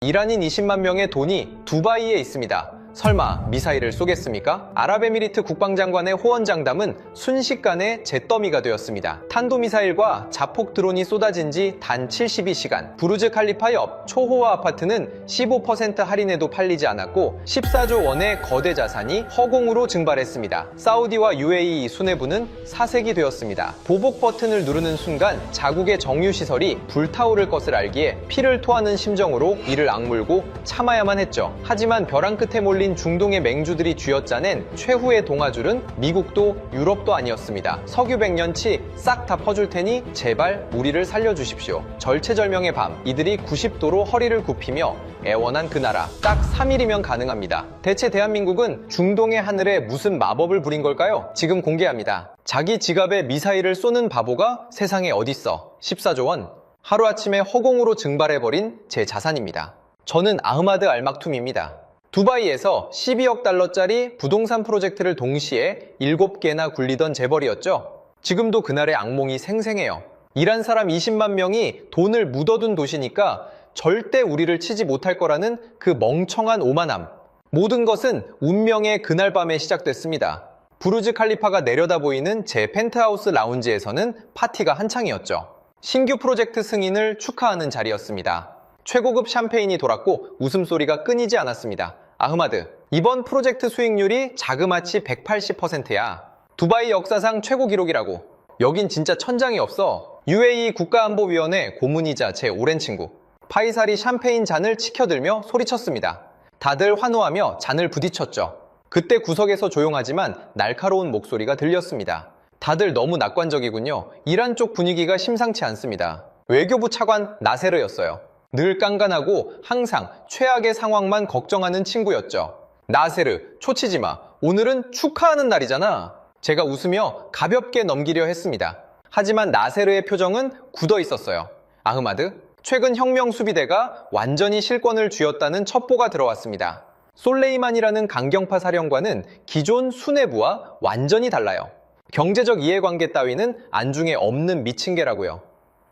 이란인 20만 명의 돈이 두바이에 있습니다. 설마 미사일을 쏘겠습니까? 아랍에미리트 국방장관의 호언장담은 순식간에 잿더미가 되었습니다. 탄도미사일과 자폭 드론이 쏟아진 지 단 72시간. 부르즈 칼리파 옆 초호화 아파트는 15% 할인에도 팔리지 않았고 14조 원의 거대 자산이 허공으로 증발했습니다. 사우디와 UAE 수뇌부는 사색이 되었습니다. 보복 버튼을 누르는 순간 자국의 정유시설이 불타오를 것을 알기에 피를 토하는 심정으로 이를 악물고 참아야만 했죠. 하지만 벼랑 끝에 몰린 중동의 맹주들이 쥐어짜낸 최후의 동아줄은 미국도 유럽도 아니었습니다. 석유 100년치 싹 다 퍼줄 테니 제발 우리를 살려주십시오. 절체절명의 밤, 이들이 90도로 허리를 굽히며 애원한 그 나라, 딱 3일이면 가능합니다. 대체 대한민국은 중동의 하늘에 무슨 마법을 부린 걸까요? 지금 공개합니다. 자기 지갑에 미사일을 쏘는 바보가 세상에 어딨어. 14조 원, 하루아침에 허공으로 증발해버린 제 자산입니다. 저는 아흐마드 알막툼입니다. 두바이에서 12억 달러짜리 부동산 프로젝트를 동시에 7개나 굴리던 재벌이었죠. 지금도 그날의 악몽이 생생해요. 이란 사람 20만 명이 돈을 묻어둔 도시니까 절대 우리를 치지 못할 거라는 그 멍청한 오만함. 모든 것은 운명의 그날 밤에 시작됐습니다. 부르즈 칼리파가 내려다 보이는 제 펜트하우스 라운지에서는 파티가 한창이었죠. 신규 프로젝트 승인을 축하하는 자리였습니다. 최고급 샴페인이 돌았고 웃음소리가 끊이지 않았습니다. 아흐마드, 이번 프로젝트 수익률이 자그마치 180%야. 두바이 역사상 최고 기록이라고. 여긴 진짜 천장이 없어. UAE 국가안보위원회 고문이자 제 오랜 친구 파이살이 샴페인 잔을 치켜들며 소리쳤습니다. 다들 환호하며 잔을 부딪혔죠. 그때 구석에서 조용하지만 날카로운 목소리가 들렸습니다. 다들 너무 낙관적이군요. 이란 쪽 분위기가 심상치 않습니다. 외교부 차관 나세르였어요. 늘 깐깐하고 항상 최악의 상황만 걱정하는 친구였죠. 나세르, 초치지 마. 오늘은 축하하는 날이잖아. 제가 웃으며 가볍게 넘기려 했습니다. 하지만 나세르의 표정은 굳어 있었어요. 아흐마드, 최근 혁명 수비대가 완전히 실권을 쥐었다는 첩보가 들어왔습니다. 솔레이만이라는 강경파 사령관은 기존 수뇌부와 완전히 달라요. 경제적 이해관계 따위는 안중에 없는 미친 개라고요.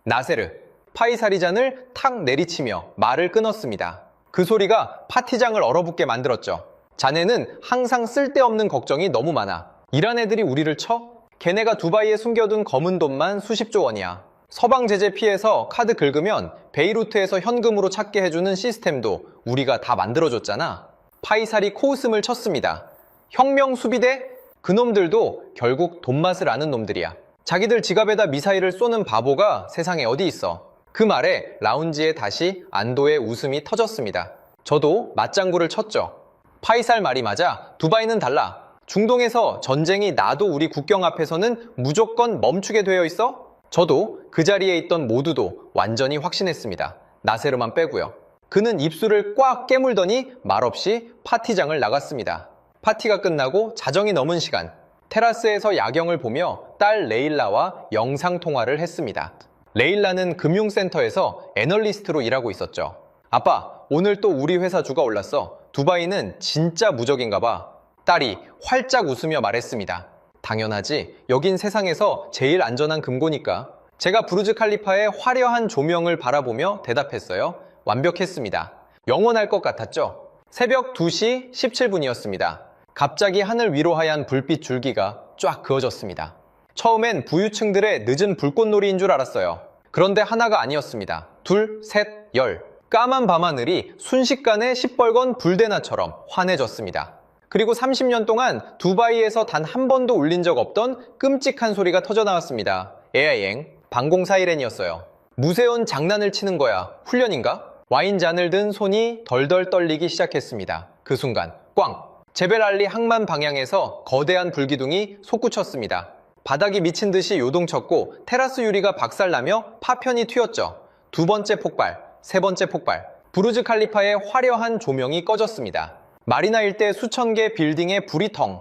나세르, 파이살이 잔을 탁 내리치며 말을 끊었습니다. 그 소리가 파티장을 얼어붙게 만들었죠. 자네는 항상 쓸데없는 걱정이 너무 많아. 이란 애들이 우리를 쳐? 걔네가 두바이에 숨겨둔 검은 돈만 수십조 원이야. 서방 제재 피해서 카드 긁으면 베이루트에서 현금으로 찾게 해주는 시스템도 우리가 다 만들어줬잖아. 파이살이 코웃음을 쳤습니다. 혁명 수비대? 그놈들도 결국 돈맛을 아는 놈들이야. 자기들 지갑에다 미사일을 쏘는 바보가 세상에 어디 있어. 그 말에 라운지에 다시 안도의 웃음이 터졌습니다. 저도 맞장구를 쳤죠. 파이살 말이 맞아. 두바이는 달라. 중동에서 전쟁이 나도 우리 국경 앞에서는 무조건 멈추게 되어 있어? 저도 그 자리에 있던 모두도 완전히 확신했습니다. 나세르만 빼고요. 그는 입술을 꽉 깨물더니 말없이 파티장을 나갔습니다. 파티가 끝나고 자정이 넘은 시간, 테라스에서 야경을 보며 딸 레일라와 영상통화를 했습니다. 레일라는 금융센터에서 애널리스트로 일하고 있었죠. 아빠, 오늘 또 우리 회사 주가 올랐어. 두바이는 진짜 무적인가 봐. 딸이 활짝 웃으며 말했습니다. 당연하지. 여긴 세상에서 제일 안전한 금고니까. 제가 부르즈 칼리파의 화려한 조명을 바라보며 대답했어요. 완벽했습니다. 영원할 것 같았죠? 새벽 2시 17분이었습니다. 갑자기 하늘 위로 하얀 불빛 줄기가 쫙 그어졌습니다. 처음엔 부유층들의 늦은 불꽃놀이인 줄 알았어요. 그런데 하나가 아니었습니다. 둘, 셋, 열. 까만 밤하늘이 순식간에 시뻘건 불대나처럼 환해졌습니다. 그리고 30년 동안 두바이에서 단 한 번도 울린 적 없던 끔찍한 소리가 터져나왔습니다. AI행, 방공 사이렌이었어요. 무쇠온 장난을 치는 거야. 훈련인가? 와인잔을 든 손이 덜덜 떨리기 시작했습니다. 그 순간 꽝! 제벨알리 항만 방향에서 거대한 불기둥이 솟구쳤습니다. 바닥이 미친 듯이 요동쳤고 테라스 유리가 박살나며 파편이 튀었죠. 두 번째 폭발, 세 번째 폭발. 부르즈 칼리파의 화려한 조명이 꺼졌습니다. 마리나 일대 수천 개 빌딩에 불이 텅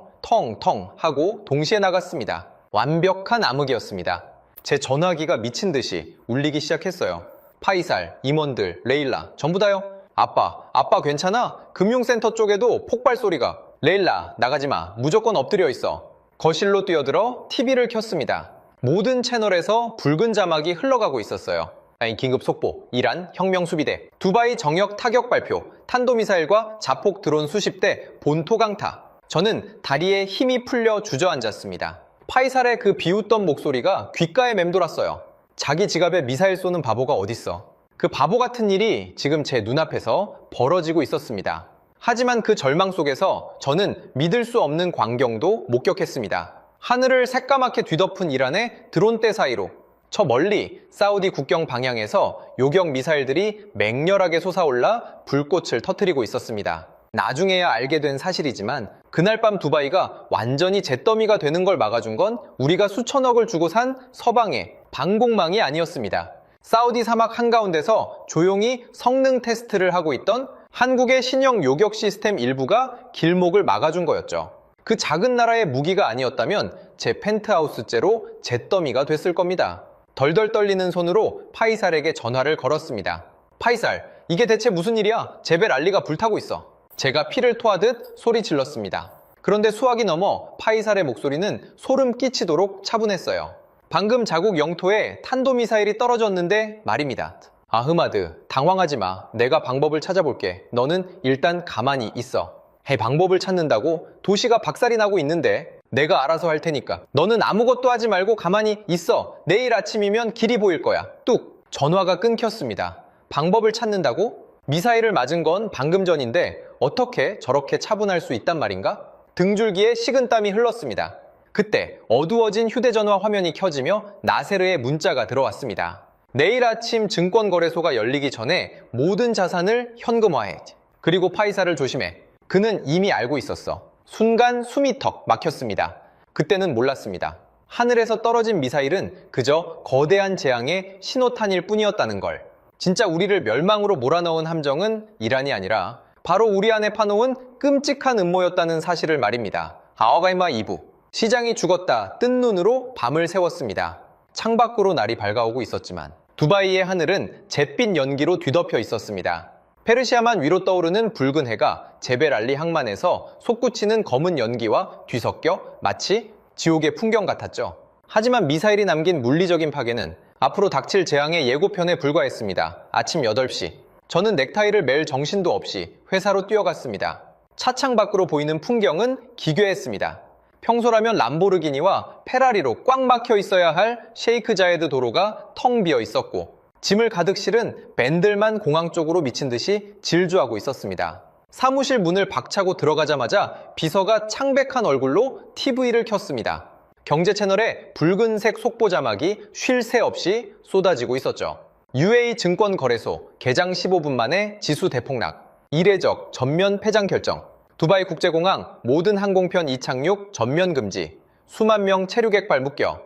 하고 동시에 나갔습니다. 완벽한 암흑이었습니다. 제 전화기가 미친 듯이 울리기 시작했어요. 파이살, 임원들, 레일라, 전부 다요. 아빠 괜찮아? 금융센터 쪽에도 폭발 소리가. 레일라, 나가지마. 무조건 엎드려 있어. 거실로 뛰어들어 TV를 켰습니다. 모든 채널에서 붉은 자막이 흘러가고 있었어요. 아니, 긴급 속보. 이란 혁명수비대. 두바이 정역 타격 발표. 탄도미사일과 자폭 드론 수십 대 본토 강타. 저는 다리에 힘이 풀려 주저앉았습니다. 파이살의 그 비웃던 목소리가 귓가에 맴돌았어요. 자기 지갑에 미사일 쏘는 바보가 어딨어. 그 바보 같은 일이 지금 제 눈앞에서 벌어지고 있었습니다. 하지만 그 절망 속에서 저는 믿을 수 없는 광경도 목격했습니다. 하늘을 새까맣게 뒤덮은 이란의 드론대 사이로 저 멀리 사우디 국경 방향에서 요격 미사일들이 맹렬하게 솟아올라 불꽃을 터뜨리고 있었습니다. 나중에야 알게 된 사실이지만 그날 밤 두바이가 완전히 잿더미가 되는 걸 막아준 건 우리가 수천억을 주고 산 서방의 방공망이 아니었습니다. 사우디 사막 한가운데서 조용히 성능 테스트를 하고 있던 한국의 신형 요격 시스템 일부가 길목을 막아준 거였죠. 그 작은 나라의 무기가 아니었다면 제 펜트하우스째로 잿더미가 됐을 겁니다. 덜덜 떨리는 손으로 파이살에게 전화를 걸었습니다. 파이살, 이게 대체 무슨 일이야? 제벨 알리가 불타고 있어. 제가 피를 토하듯 소리 질렀습니다. 그런데 수화기 넘어 파이살의 목소리는 소름 끼치도록 차분했어요. 방금 자국 영토에 탄도미사일이 떨어졌는데 말입니다. 아흐마드, 당황하지 마. 내가 방법을 찾아볼게. 너는 일단 가만히 있어. 방법을 찾는다고? 도시가 박살이 나고 있는데 내가 알아서 할 테니까. 너는 아무것도 하지 말고 가만히 있어. 내일 아침이면 길이 보일 거야. 뚝! 전화가 끊겼습니다. 방법을 찾는다고? 미사일을 맞은 건 방금 전인데 어떻게 저렇게 차분할 수 있단 말인가? 등줄기에 식은땀이 흘렀습니다. 그때 어두워진 휴대전화 화면이 켜지며 나세르의 문자가 들어왔습니다. 내일 아침 증권거래소가 열리기 전에 모든 자산을 현금화해. 그리고 파이살을 조심해. 그는 이미 알고 있었어. 순간 숨이 턱 막혔습니다. 그때는 몰랐습니다. 하늘에서 떨어진 미사일은 그저 거대한 재앙의 신호탄일 뿐이었다는 걸. 진짜 우리를 멸망으로 몰아넣은 함정은 이란이 아니라 바로 우리 안에 파놓은 끔찍한 음모였다는 사실을 말입니다. 아어가이마 2부. 시장이 죽었다 뜬 눈으로 밤을 새웠습니다. 창밖으로 날이 밝아오고 있었지만 두바이의 하늘은 잿빛 연기로 뒤덮여 있었습니다. 페르시아만 위로 떠오르는 붉은 해가 제벨 알리 항만에서 솟구치는 검은 연기와 뒤섞여 마치 지옥의 풍경 같았죠. 하지만 미사일이 남긴 물리적인 파괴는 앞으로 닥칠 재앙의 예고편에 불과했습니다. 아침 8시. 저는 넥타이를 멜 정신도 없이 회사로 뛰어갔습니다. 차창 밖으로 보이는 풍경은 기괴했습니다. 평소라면 람보르기니와 페라리로 꽉 막혀 있어야 할 셰이크 자예드 도로가 텅 비어 있었고 짐을 가득 실은 밴들만 공항 쪽으로 미친 듯이 질주하고 있었습니다. 사무실 문을 박차고 들어가자마자 비서가 창백한 얼굴로 TV를 켰습니다. 경제 채널에 붉은색 속보 자막이 쉴 새 없이 쏟아지고 있었죠. UAE 증권거래소 개장 15분 만에 지수 대폭락, 이례적 전면 폐장 결정, 두바이 국제공항 모든 항공편 이착륙 전면 금지, 수만 명 체류객발 묶여,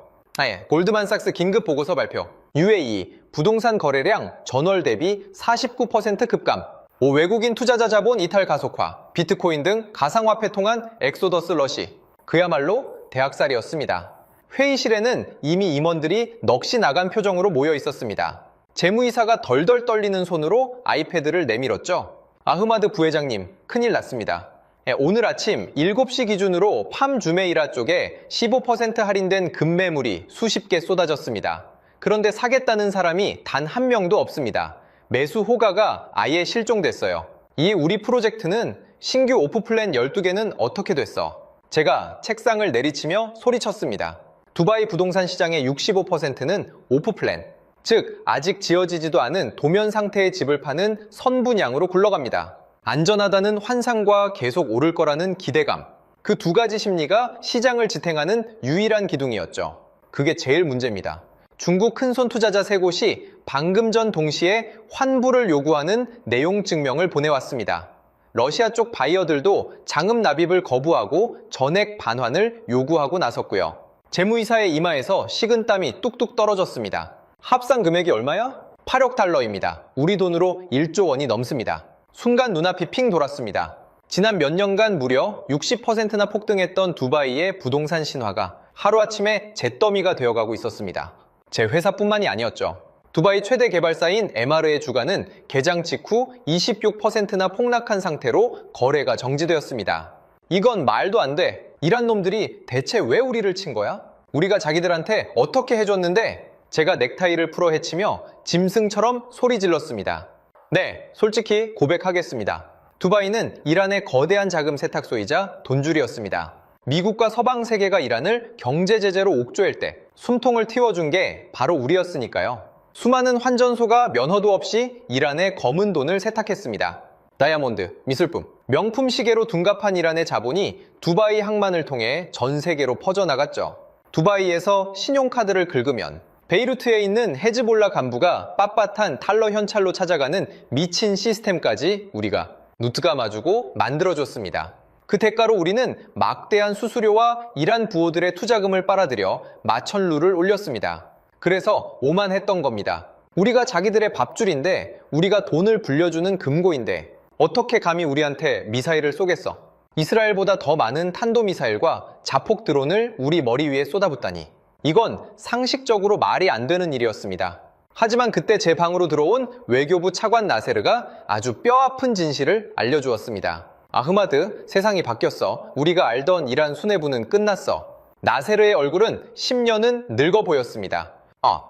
골드만삭스 긴급 보고서 발표, UAE 부동산 거래량 전월 대비 49% 급감, 외국인 투자자 자본 이탈 가속화, 비트코인 등 가상화폐 통한 엑소더스 러시, 그야말로 대학살이었습니다. 회의실에는 이미 임원들이 넋이 나간 표정으로 모여 있었습니다. 재무이사가 덜덜 떨리는 손으로 아이패드를 내밀었죠. 아흐마드 부회장님, 큰일 났습니다. 오늘 아침 7시 기준으로 팜 주메이라 쪽에 15% 할인된 급매물이 수십 개 쏟아졌습니다. 그런데 사겠다는 사람이 단 한 명도 없습니다. 매수 호가가 아예 실종됐어요. 이 우리 프로젝트는 신규 오프 플랜 12개는 어떻게 됐어? 제가 책상을 내리치며 소리쳤습니다. 두바이 부동산 시장의 65%는 오프 플랜, 즉 아직 지어지지도 않은 도면 상태의 집을 파는 선분양으로 굴러갑니다. 안전하다는 환상과 계속 오를 거라는 기대감, 그 두 가지 심리가 시장을 지탱하는 유일한 기둥이었죠. 그게 제일 문제입니다. 중국 큰손 투자자 3곳이 방금 전 동시에 환불을 요구하는 내용 증명을 보내왔습니다. 러시아 쪽 바이어들도 장음 납입을 거부하고 전액 반환을 요구하고 나섰고요. 재무이사의 이마에서 식은땀이 뚝뚝 떨어졌습니다. 합산 금액이 얼마야? 8억 달러입니다. 우리 돈으로 1조 원이 넘습니다. 순간 눈앞이 핑 돌았습니다. 지난 몇 년간 무려 60%나 폭등했던 두바이의 부동산 신화가 하루아침에 잿더미가 되어가고 있었습니다. 제 회사뿐만이 아니었죠. 두바이 최대 개발사인 MR의 주가는 개장 직후 26%나 폭락한 상태로 거래가 정지되었습니다. 이건 말도 안 돼. 이란 놈들이 대체 왜 우리를 친 거야? 우리가 자기들한테 어떻게 해줬는데? 제가 넥타이를 풀어 헤치며 짐승처럼 소리 질렀습니다. 네, 솔직히 고백하겠습니다. 두바이는 이란의 거대한 자금 세탁소이자 돈줄이었습니다. 미국과 서방 세계가 이란을 경제 제재로 옥죄일 때 숨통을 틔워준 게 바로 우리였으니까요. 수많은 환전소가 면허도 없이 이란의 검은 돈을 세탁했습니다. 다이아몬드, 미술품, 명품 시계로 둔갑한 이란의 자본이 두바이 항만을 통해 전 세계로 퍼져나갔죠. 두바이에서 신용카드를 긁으면 베이루트에 있는 헤즈볼라 간부가 빳빳한 달러 현찰로 찾아가는 미친 시스템까지 우리가 눈뜨가 마주고 만들어줬습니다. 그 대가로 우리는 막대한 수수료와 이란 부호들의 투자금을 빨아들여 마천루를 올렸습니다. 그래서 오만했던 겁니다. 우리가 자기들의 밥줄인데, 우리가 돈을 불려주는 금고인데 어떻게 감히 우리한테 미사일을 쏘겠어? 이스라엘보다 더 많은 탄도미사일과 자폭 드론을 우리 머리 위에 쏟아붓다니. 이건 상식적으로 말이 안 되는 일이었습니다. 하지만 그때 제 방으로 들어온 외교부 차관 나세르가 아주 뼈아픈 진실을 알려주었습니다. 아흐마드, 세상이 바뀌었어. 우리가 알던 이란 수뇌부는 끝났어. 나세르의 얼굴은 10년은 늙어 보였습니다.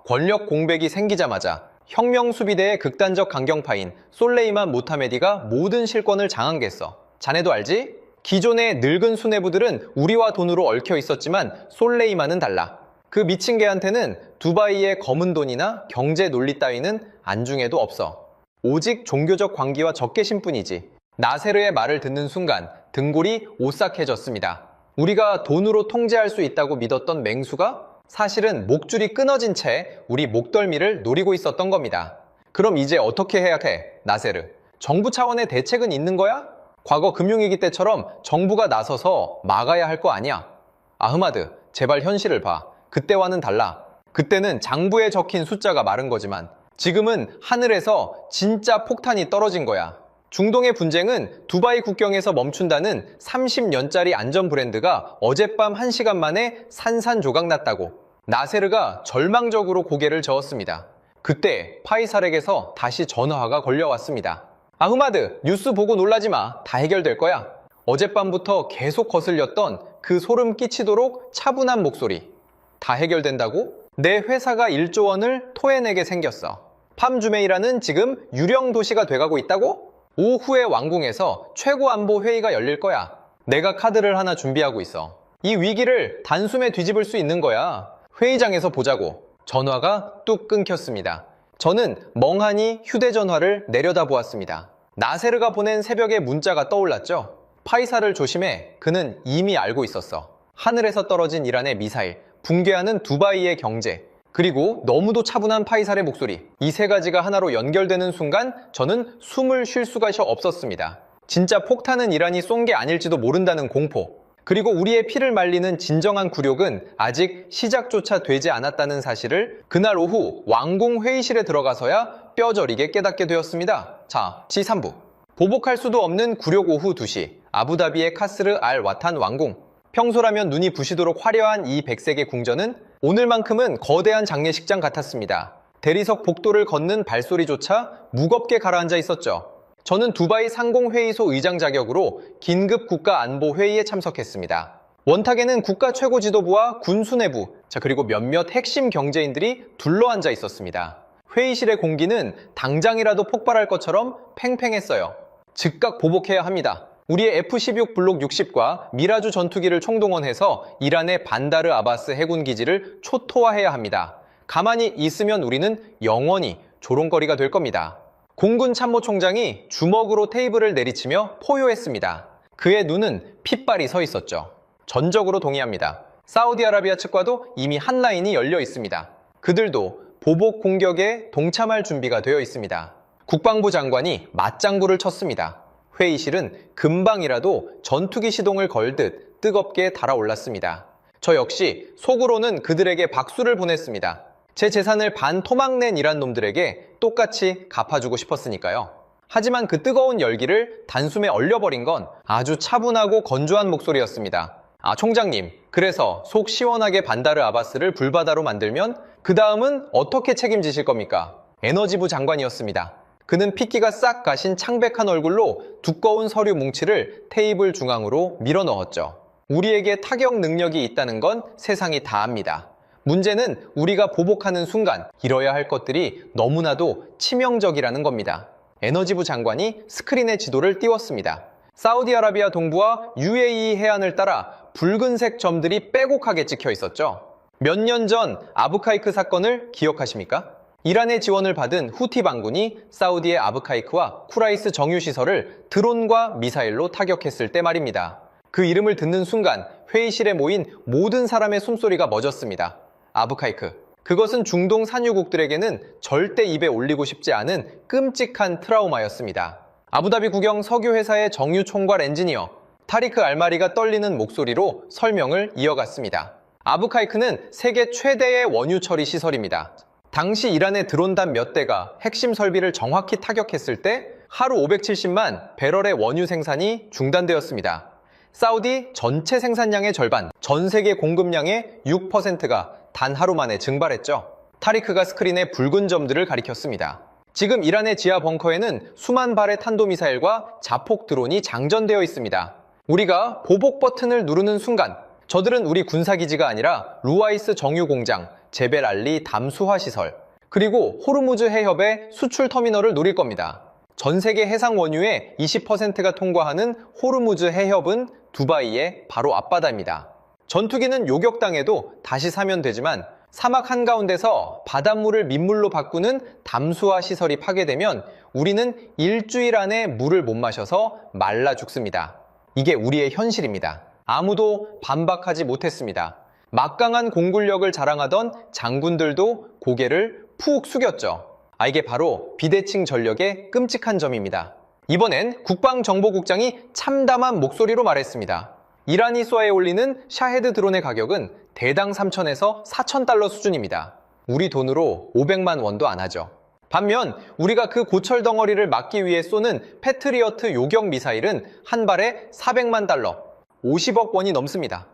권력 공백이 생기자마자 혁명 수비대의 극단적 강경파인 솔레이만 모타메디가 모든 실권을 장악했어. 자네도 알지? 기존의 늙은 수뇌부들은 우리와 돈으로 얽혀 있었지만 솔레이만은 달라. 그 미친 개한테는 두바이의 검은 돈이나 경제 논리 따위는 안중에도 없어. 오직 종교적 광기와 적개심뿐이지. 나세르의 말을 듣는 순간 등골이 오싹해졌습니다. 우리가 돈으로 통제할 수 있다고 믿었던 맹수가 사실은 목줄이 끊어진 채 우리 목덜미를 노리고 있었던 겁니다. 그럼 이제 어떻게 해야 해, 나세르? 정부 차원의 대책은 있는 거야? 과거 금융위기 때처럼 정부가 나서서 막아야 할 거 아니야? 아흐마드, 제발 현실을 봐. 그때와는 달라. 그때는 장부에 적힌 숫자가 마른 거지만 지금은 하늘에서 진짜 폭탄이 떨어진 거야. 중동의 분쟁은 두바이 국경에서 멈춘다는 30년짜리 안전 브랜드가 어젯밤 1시간 만에 산산조각 났다고. 나세르가 절망적으로 고개를 저었습니다. 그때 파이살에게서 다시 전화가 걸려왔습니다. 아흐마드, 뉴스 보고 놀라지 마. 다 해결될 거야. 어젯밤부터 계속 거슬렸던 그 소름 끼치도록 차분한 목소리. 다 해결된다고? 내 회사가 1조 원을 토해내게 생겼어. 팜주메이라는 지금 유령 도시가 돼가고 있다고? 오후에 왕궁에서 최고안보 회의가 열릴 거야. 내가 카드를 하나 준비하고 있어. 이 위기를 단숨에 뒤집을 수 있는 거야. 회의장에서 보자고. 전화가 뚝 끊겼습니다. 저는 멍하니 휴대전화를 내려다보았습니다. 나세르가 보낸 새벽의 문자가 떠올랐죠. 파이사를 조심해. 그는 이미 알고 있었어. 하늘에서 떨어진 이란의 미사일, 붕괴하는 두바이의 경제, 그리고 너무도 차분한 파이살의 목소리. 이 세 가지가 하나로 연결되는 순간 저는 숨을 쉴 수가 없었습니다. 진짜 폭탄은 이란이 쏜 게 아닐지도 모른다는 공포. 그리고 우리의 피를 말리는 진정한 굴욕은 아직 시작조차 되지 않았다는 사실을 그날 오후 왕궁 회의실에 들어가서야 뼈저리게 깨닫게 되었습니다. 자, 지3부. 보복할 수도 없는 굴욕 오후 2시. 아부다비의 카스르 알 와탄 왕궁. 평소라면 눈이 부시도록 화려한 이 백색의 궁전은 오늘만큼은 거대한 장례식장 같았습니다. 대리석 복도를 걷는 발소리조차 무겁게 가라앉아 있었죠. 저는 두바이 상공회의소 의장 자격으로 긴급 국가안보회의에 참석했습니다. 원탁에는 국가 최고 지도부와 군 수뇌부, 그리고 몇몇 핵심 경제인들이 둘러앉아 있었습니다. 회의실의 공기는 당장이라도 폭발할 것처럼 팽팽했어요. 즉각 보복해야 합니다. 우리의 F-16 블록 60과 미라주 전투기를 총동원해서 이란의 반다르 아바스 해군기지를 초토화해야 합니다. 가만히 있으면 우리는 영원히 조롱거리가 될 겁니다. 공군 참모총장이 주먹으로 테이블을 내리치며 포효했습니다. 그의 눈은 핏발이 서 있었죠. 전적으로 동의합니다. 사우디아라비아 측과도 이미 한 라인이 열려 있습니다. 그들도 보복 공격에 동참할 준비가 되어 있습니다. 국방부 장관이 맞장구를 쳤습니다. 회의실은 금방이라도 전투기 시동을 걸듯 뜨겁게 달아올랐습니다. 저 역시 속으로는 그들에게 박수를 보냈습니다. 제 재산을 반 토막낸 이란 놈들에게 똑같이 갚아주고 싶었으니까요. 하지만 그 뜨거운 열기를 단숨에 얼려버린 건 아주 차분하고 건조한 목소리였습니다. 총장님, 그래서 속 시원하게 반다르 아바스를 불바다로 만들면 그 다음은 어떻게 책임지실 겁니까? 에너지부 장관이었습니다. 그는 핏기가 싹 가신 창백한 얼굴로 두꺼운 서류 뭉치를 테이블 중앙으로 밀어넣었죠. 우리에게 타격 능력이 있다는 건 세상이 다 압니다. 문제는 우리가 보복하는 순간 잃어야 할 것들이 너무나도 치명적이라는 겁니다. 에너지부 장관이 스크린에 지도를 띄웠습니다. 사우디아라비아 동부와 UAE 해안을 따라 붉은색 점들이 빼곡하게 찍혀 있었죠. 몇 년 전 아브카이크 사건을 기억하십니까? 이란의 지원을 받은 후티 반군이 사우디의 아브카이크와 쿠라이스 정유시설을 드론과 미사일로 타격했을 때 말입니다. 그 이름을 듣는 순간 회의실에 모인 모든 사람의 숨소리가 멎었습니다. 아브카이크. 그것은 중동 산유국들에게는 절대 입에 올리고 싶지 않은 끔찍한 트라우마였습니다. 아부다비 국영 석유회사의 정유 총괄 엔지니어 타리크 알마리가 떨리는 목소리로 설명을 이어갔습니다. 아브카이크는 세계 최대의 원유 처리 시설입니다. 당시 이란의 드론단 몇 대가 핵심 설비를 정확히 타격했을 때 하루 570만 배럴의 원유 생산이 중단되었습니다. 사우디 전체 생산량의 절반, 전 세계 공급량의 6%가 단 하루 만에 증발했죠. 타리크가 스크린에 붉은 점들을 가리켰습니다. 지금 이란의 지하 벙커에는 수만 발의 탄도미사일과 자폭 드론이 장전되어 있습니다. 우리가 보복 버튼을 누르는 순간 저들은 우리 군사기지가 아니라 루와이스 정유공장, 제벨 알리 담수화 시설, 그리고 호르무즈 해협의 수출 터미널을 노릴 겁니다. 전 세계 해상 원유의 20%가 통과하는 호르무즈 해협은 두바이의 바로 앞바다입니다. 전투기는 요격당해도 다시 사면 되지만 사막 한가운데서 바닷물을 민물로 바꾸는 담수화 시설이 파괴되면 우리는 일주일 안에 물을 못 마셔서 말라 죽습니다. 이게 우리의 현실입니다. 아무도 반박하지 못했습니다. 막강한 공군력을 자랑하던 장군들도 고개를 푹 숙였죠. 이게 바로 비대칭 전력의 끔찍한 점입니다. 이번엔 국방정보국장이 참담한 목소리로 말했습니다. 이란이 쏘아에 올리는 샤헤드 드론의 가격은 대당 3,000에서 4,000달러 수준입니다. 우리 돈으로 500만 원도 안 하죠. 반면 우리가 그 고철 덩어리를 막기 위해 쏘는 패트리어트 요격 미사일은 한 발에 400만 달러, 50억 원이 넘습니다.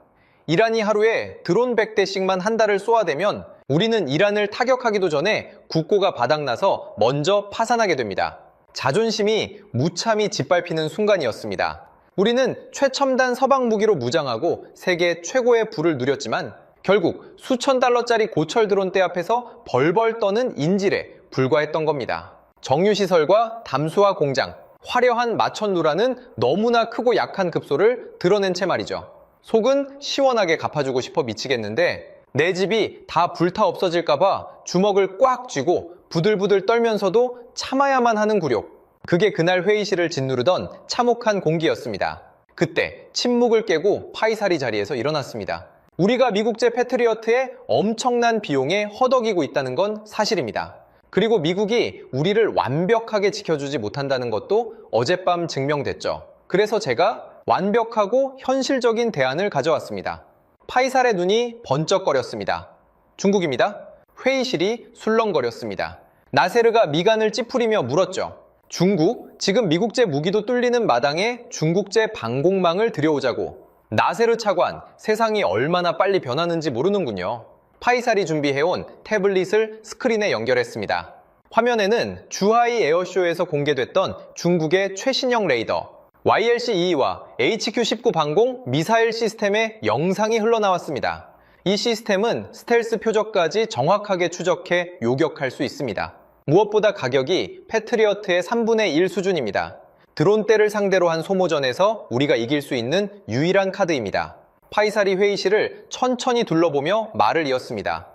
이란이 하루에 드론 100대씩만 한 달을 쏘아대면 우리는 이란을 타격하기도 전에 국고가 바닥나서 먼저 파산하게 됩니다. 자존심이 무참히 짓밟히는 순간이었습니다. 우리는 최첨단 서방 무기로 무장하고 세계 최고의 부를 누렸지만 결국 수천 달러짜리 고철 드론대 앞에서 벌벌 떠는 인질에 불과했던 겁니다. 정유시설과 담수화 공장, 화려한 마천루라는 너무나 크고 약한 급소를 드러낸 채 말이죠. 속은 시원하게 갚아주고 싶어 미치겠는데 내 집이 다 불타 없어질까봐 주먹을 꽉 쥐고 부들부들 떨면서도 참아야만 하는 굴욕. 그게 그날 회의실을 짓누르던 참혹한 공기였습니다. 그때 침묵을 깨고 파이살이 자리에서 일어났습니다. 우리가 미국제 패트리어트에 엄청난 비용에 허덕이고 있다는 건 사실입니다. 그리고 미국이 우리를 완벽하게 지켜주지 못한다는 것도 어젯밤 증명됐죠. 그래서 제가 완벽하고 현실적인 대안을 가져왔습니다. 파이살의 눈이 번쩍거렸습니다. 중국입니다. 회의실이 술렁거렸습니다. 나세르가 미간을 찌푸리며 물었죠. 중국, 지금 미국제 무기도 뚫리는 마당에 중국제 방공망을 들여오자고. 나세르 차관, 세상이 얼마나 빨리 변하는지 모르는군요. 파이살이 준비해온 태블릿을 스크린에 연결했습니다. 화면에는 주하이 에어쇼에서 공개됐던 중국의 최신형 레이더 YLC-22와 HQ-19 방공 미사일 시스템의 영상이 흘러나왔습니다. 이 시스템은 스텔스 표적까지 정확하게 추적해 요격할 수 있습니다. 무엇보다 가격이 패트리어트의 3분의 1 수준입니다. 드론대를 상대로 한 소모전에서 우리가 이길 수 있는 유일한 카드입니다. 파이살이 회의실을 천천히 둘러보며 말을 이었습니다.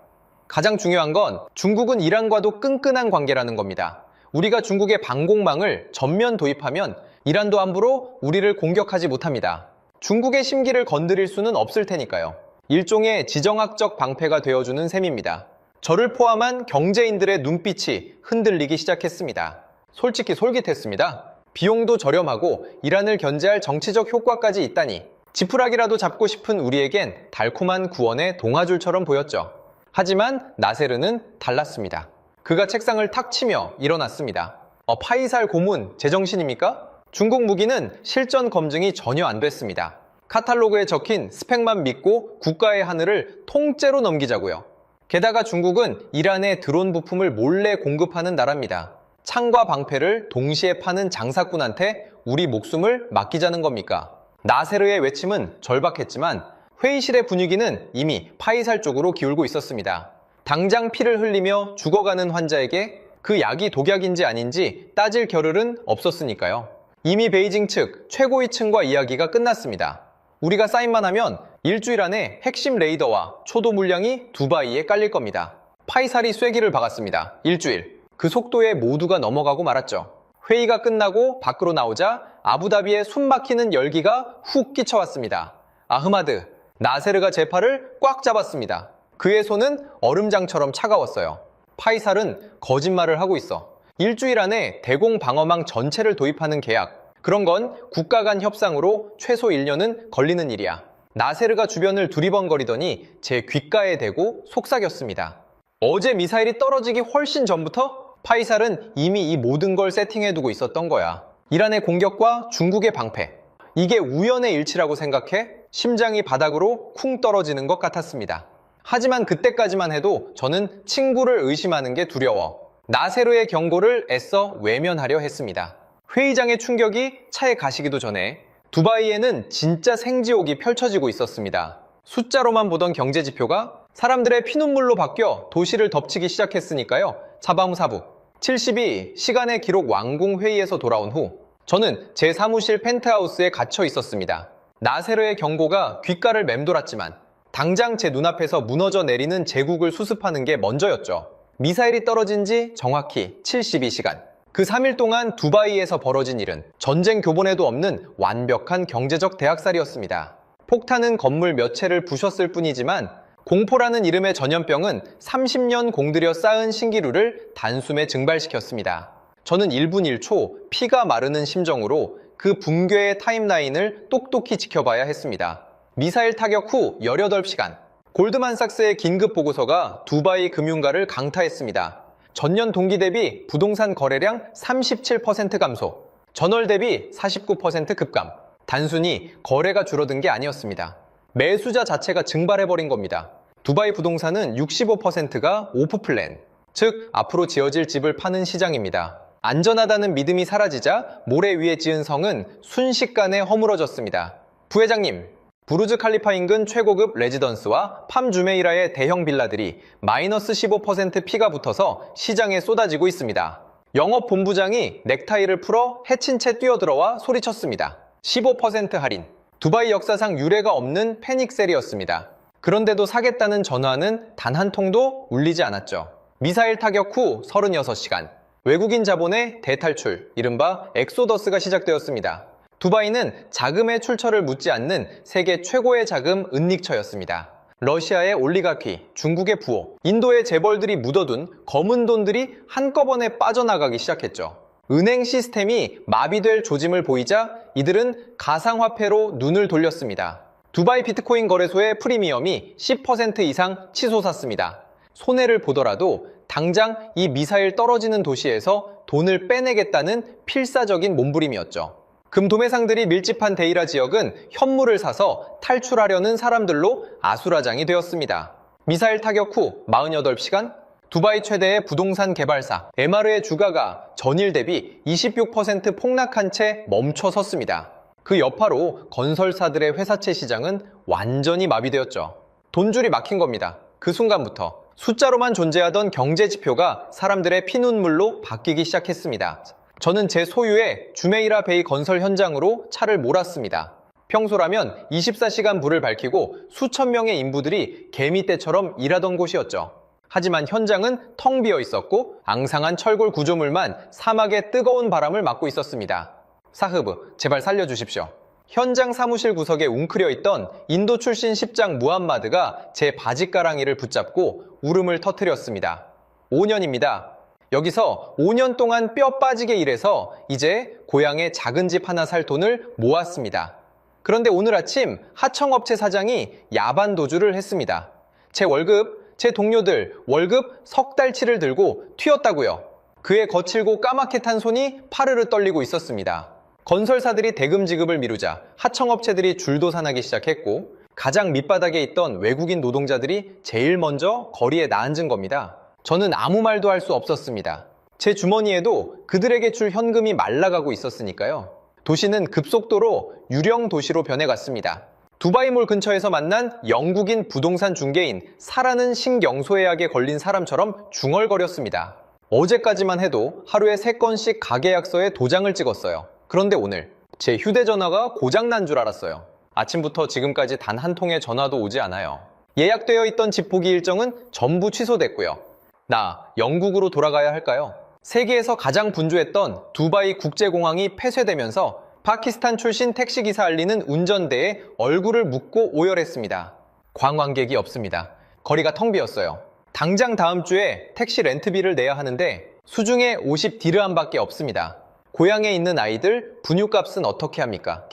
가장 중요한 건 중국은 이란과도 끈끈한 관계라는 겁니다. 우리가 중국의 방공망을 전면 도입하면 이란도 함부로 우리를 공격하지 못합니다. 중국의 심기를 건드릴 수는 없을 테니까요. 일종의 지정학적 방패가 되어주는 셈입니다. 저를 포함한 경제인들의 눈빛이 흔들리기 시작했습니다. 솔직히 솔깃했습니다. 비용도 저렴하고 이란을 견제할 정치적 효과까지 있다니 지푸라기라도 잡고 싶은 우리에겐 달콤한 구원의 동아줄처럼 보였죠. 하지만 나세르는 달랐습니다. 그가 책상을 탁 치며 일어났습니다. 파이살 고문 제정신입니까? 중국 무기는 실전 검증이 전혀 안 됐습니다. 카탈로그에 적힌 스펙만 믿고 국가의 하늘을 통째로 넘기자고요. 게다가 중국은 이란에 드론 부품을 몰래 공급하는 나라입니다. 창과 방패를 동시에 파는 장사꾼한테 우리 목숨을 맡기자는 겁니까? 나세르의 외침은 절박했지만 회의실의 분위기는 이미 파이살 쪽으로 기울고 있었습니다. 당장 피를 흘리며 죽어가는 환자에게 그 약이 독약인지 아닌지 따질 겨를은 없었으니까요. 이미 베이징 측 최고위층과 이야기가 끝났습니다. 우리가 사인만 하면 일주일 안에 핵심 레이더와 초도 물량이 두바이에 깔릴 겁니다. 파이살이 쐐기를 박았습니다. 일주일. 그 속도에 모두가 넘어가고 말았죠. 회의가 끝나고 밖으로 나오자 아부다비에 숨막히는 열기가 훅 끼쳐왔습니다. 아흐마드, 나세르가 제 팔을 꽉 잡았습니다. 그의 손은 얼음장처럼 차가웠어요. 파이살은 거짓말을 하고 있어. 일주일 안에 대공 방어망 전체를 도입하는 계약. 그런 건 국가 간 협상으로 최소 1년은 걸리는 일이야. 나세르가 주변을 두리번거리더니 제 귓가에 대고 속삭였습니다. 어제 미사일이 떨어지기 훨씬 전부터 파이살은 이미 이 모든 걸 세팅해두고 있었던 거야. 이란의 공격과 중국의 방패. 이게 우연의 일치라고 생각해 심장이 바닥으로 쿵 떨어지는 것 같았습니다. 하지만 그때까지만 해도 저는 친구를 의심하는 게 두려워 나세르의 경고를 애써 외면하려 했습니다. 회의장의 충격이 차에 가시기도 전에 두바이에는 진짜 생지옥이 펼쳐지고 있었습니다. 숫자로만 보던 경제지표가 사람들의 피눈물로 바뀌어 도시를 덮치기 시작했으니까요. 사바무사부 72 시간의 기록 완공 회의에서 돌아온 후 저는 제 사무실 펜트하우스에 갇혀 있었습니다. 나세르의 경고가 귓가를 맴돌았지만 당장 제 눈앞에서 무너져 내리는 제국을 수습하는 게 먼저였죠. 미사일이 떨어진 지 정확히 72시간. 그 3일 동안 두바이에서 벌어진 일은 전쟁 교본에도 없는 완벽한 경제적 대학살이었습니다. 폭탄은 건물 몇 채를 부셨을 뿐이지만 공포라는 이름의 전염병은 30년 공들여 쌓은 신기루를 단숨에 증발시켰습니다. 저는 1분 1초 피가 마르는 심정으로 그 붕괴의 타임라인을 똑똑히 지켜봐야 했습니다. 미사일 타격 후 18시간. 골드만삭스의 긴급 보고서가 두바이 금융가를 강타했습니다. 전년 동기 대비 부동산 거래량 37% 감소, 전월 대비 49% 급감. 단순히 거래가 줄어든 게 아니었습니다. 매수자 자체가 증발해버린 겁니다. 두바이 부동산은 65%가 오프플랜, 즉 앞으로 지어질 집을 파는 시장입니다. 안전하다는 믿음이 사라지자 모래 위에 지은 성은 순식간에 허물어졌습니다. 부회장님, 부르즈 칼리파 인근 최고급 레지던스와 팜 주메이라의 대형 빌라들이 마이너스 15% 피가 붙어서 시장에 쏟아지고 있습니다. 영업 본부장이 넥타이를 풀어 해친 채 뛰어들어와 소리쳤습니다. 15% 할인. 두바이 역사상 유례가 없는 패닉셀이었습니다. 그런데도 사겠다는 전화는 단 한 통도 울리지 않았죠. 미사일 타격 후 36시간. 외국인 자본의 대탈출, 이른바 엑소더스가 시작되었습니다. 두바이는 자금의 출처를 묻지 않는 세계 최고의 자금 은닉처였습니다. 러시아의 올리가키, 중국의 부호, 인도의 재벌들이 묻어둔 검은 돈들이 한꺼번에 빠져나가기 시작했죠. 은행 시스템이 마비될 조짐을 보이자 이들은 가상화폐로 눈을 돌렸습니다. 두바이 비트코인 거래소의 프리미엄이 10% 이상 치솟았습니다. 손해를 보더라도 당장 이 미사일 떨어지는 도시에서 돈을 빼내겠다는 필사적인 몸부림이었죠. 금도매상들이 밀집한 데이라 지역은 현물을 사서 탈출하려는 사람들로 아수라장이 되었습니다. 미사일 타격 후 48시간, 두바이 최대의 부동산 개발사 MR의 주가가 전일 대비 26% 폭락한 채 멈춰섰습니다. 그 여파로 건설사들의 회사채 시장은 완전히 마비되었죠. 돈줄이 막힌 겁니다. 그 순간부터 숫자로만 존재하던 경제 지표가 사람들의 피눈물로 바뀌기 시작했습니다. 저는 제 소유의 주메이라 베이 건설 현장으로 차를 몰았습니다. 평소라면 24시간 불을 밝히고 수천 명의 인부들이 개미떼처럼 일하던 곳이었죠. 하지만 현장은 텅 비어 있었고 앙상한 철골 구조물만 사막의 뜨거운 바람을 막고 있었습니다. 사흐브, 제발 살려주십시오. 현장 사무실 구석에 웅크려 있던 인도 출신 십장 무함마드가 제 바지가랑이를 붙잡고 울음을 터뜨렸습니다. 5년입니다. 여기서 5년 동안 뼈 빠지게 일해서 이제 고향에 작은 집 하나 살 돈을 모았습니다. 그런데 오늘 아침 하청업체 사장이 야반 도주를 했습니다. 제 동료들 월급 석 달치를 들고 튀었다고요. 그의 거칠고 까맣게 탄 손이 파르르 떨리고 있었습니다. 건설사들이 대금 지급을 미루자 하청업체들이 줄도산하기 시작했고 가장 밑바닥에 있던 외국인 노동자들이 제일 먼저 거리에 나앉은 겁니다. 저는 아무 말도 할 수 없었습니다. 제 주머니에도 그들에게 줄 현금이 말라가고 있었으니까요. 도시는 급속도로 유령 도시로 변해갔습니다. 두바이몰 근처에서 만난 영국인 부동산 중개인 사라는 신경소해약에 걸린 사람처럼 중얼거렸습니다. 어제까지만 해도 하루에 3건씩 가계약서에 도장을 찍었어요. 그런데 오늘 제 휴대전화가 고장난 줄 알았어요. 아침부터 지금까지 단 한 통의 전화도 오지 않아요. 예약되어 있던 집 보기 일정은 전부 취소됐고요. 나 영국으로 돌아가야 할까요? 세계에서 가장 분주했던 두바이 국제공항이 폐쇄되면서 파키스탄 출신 택시기사 알리는 운전대에 얼굴을 묻고 오열했습니다. 관광객이 없습니다. 거리가 텅 비었어요. 당장 다음 주에 택시 렌트비를 내야 하는데 수중에 50디르함밖에 없습니다. 고향에 있는 아이들 분유값은 어떻게 합니까?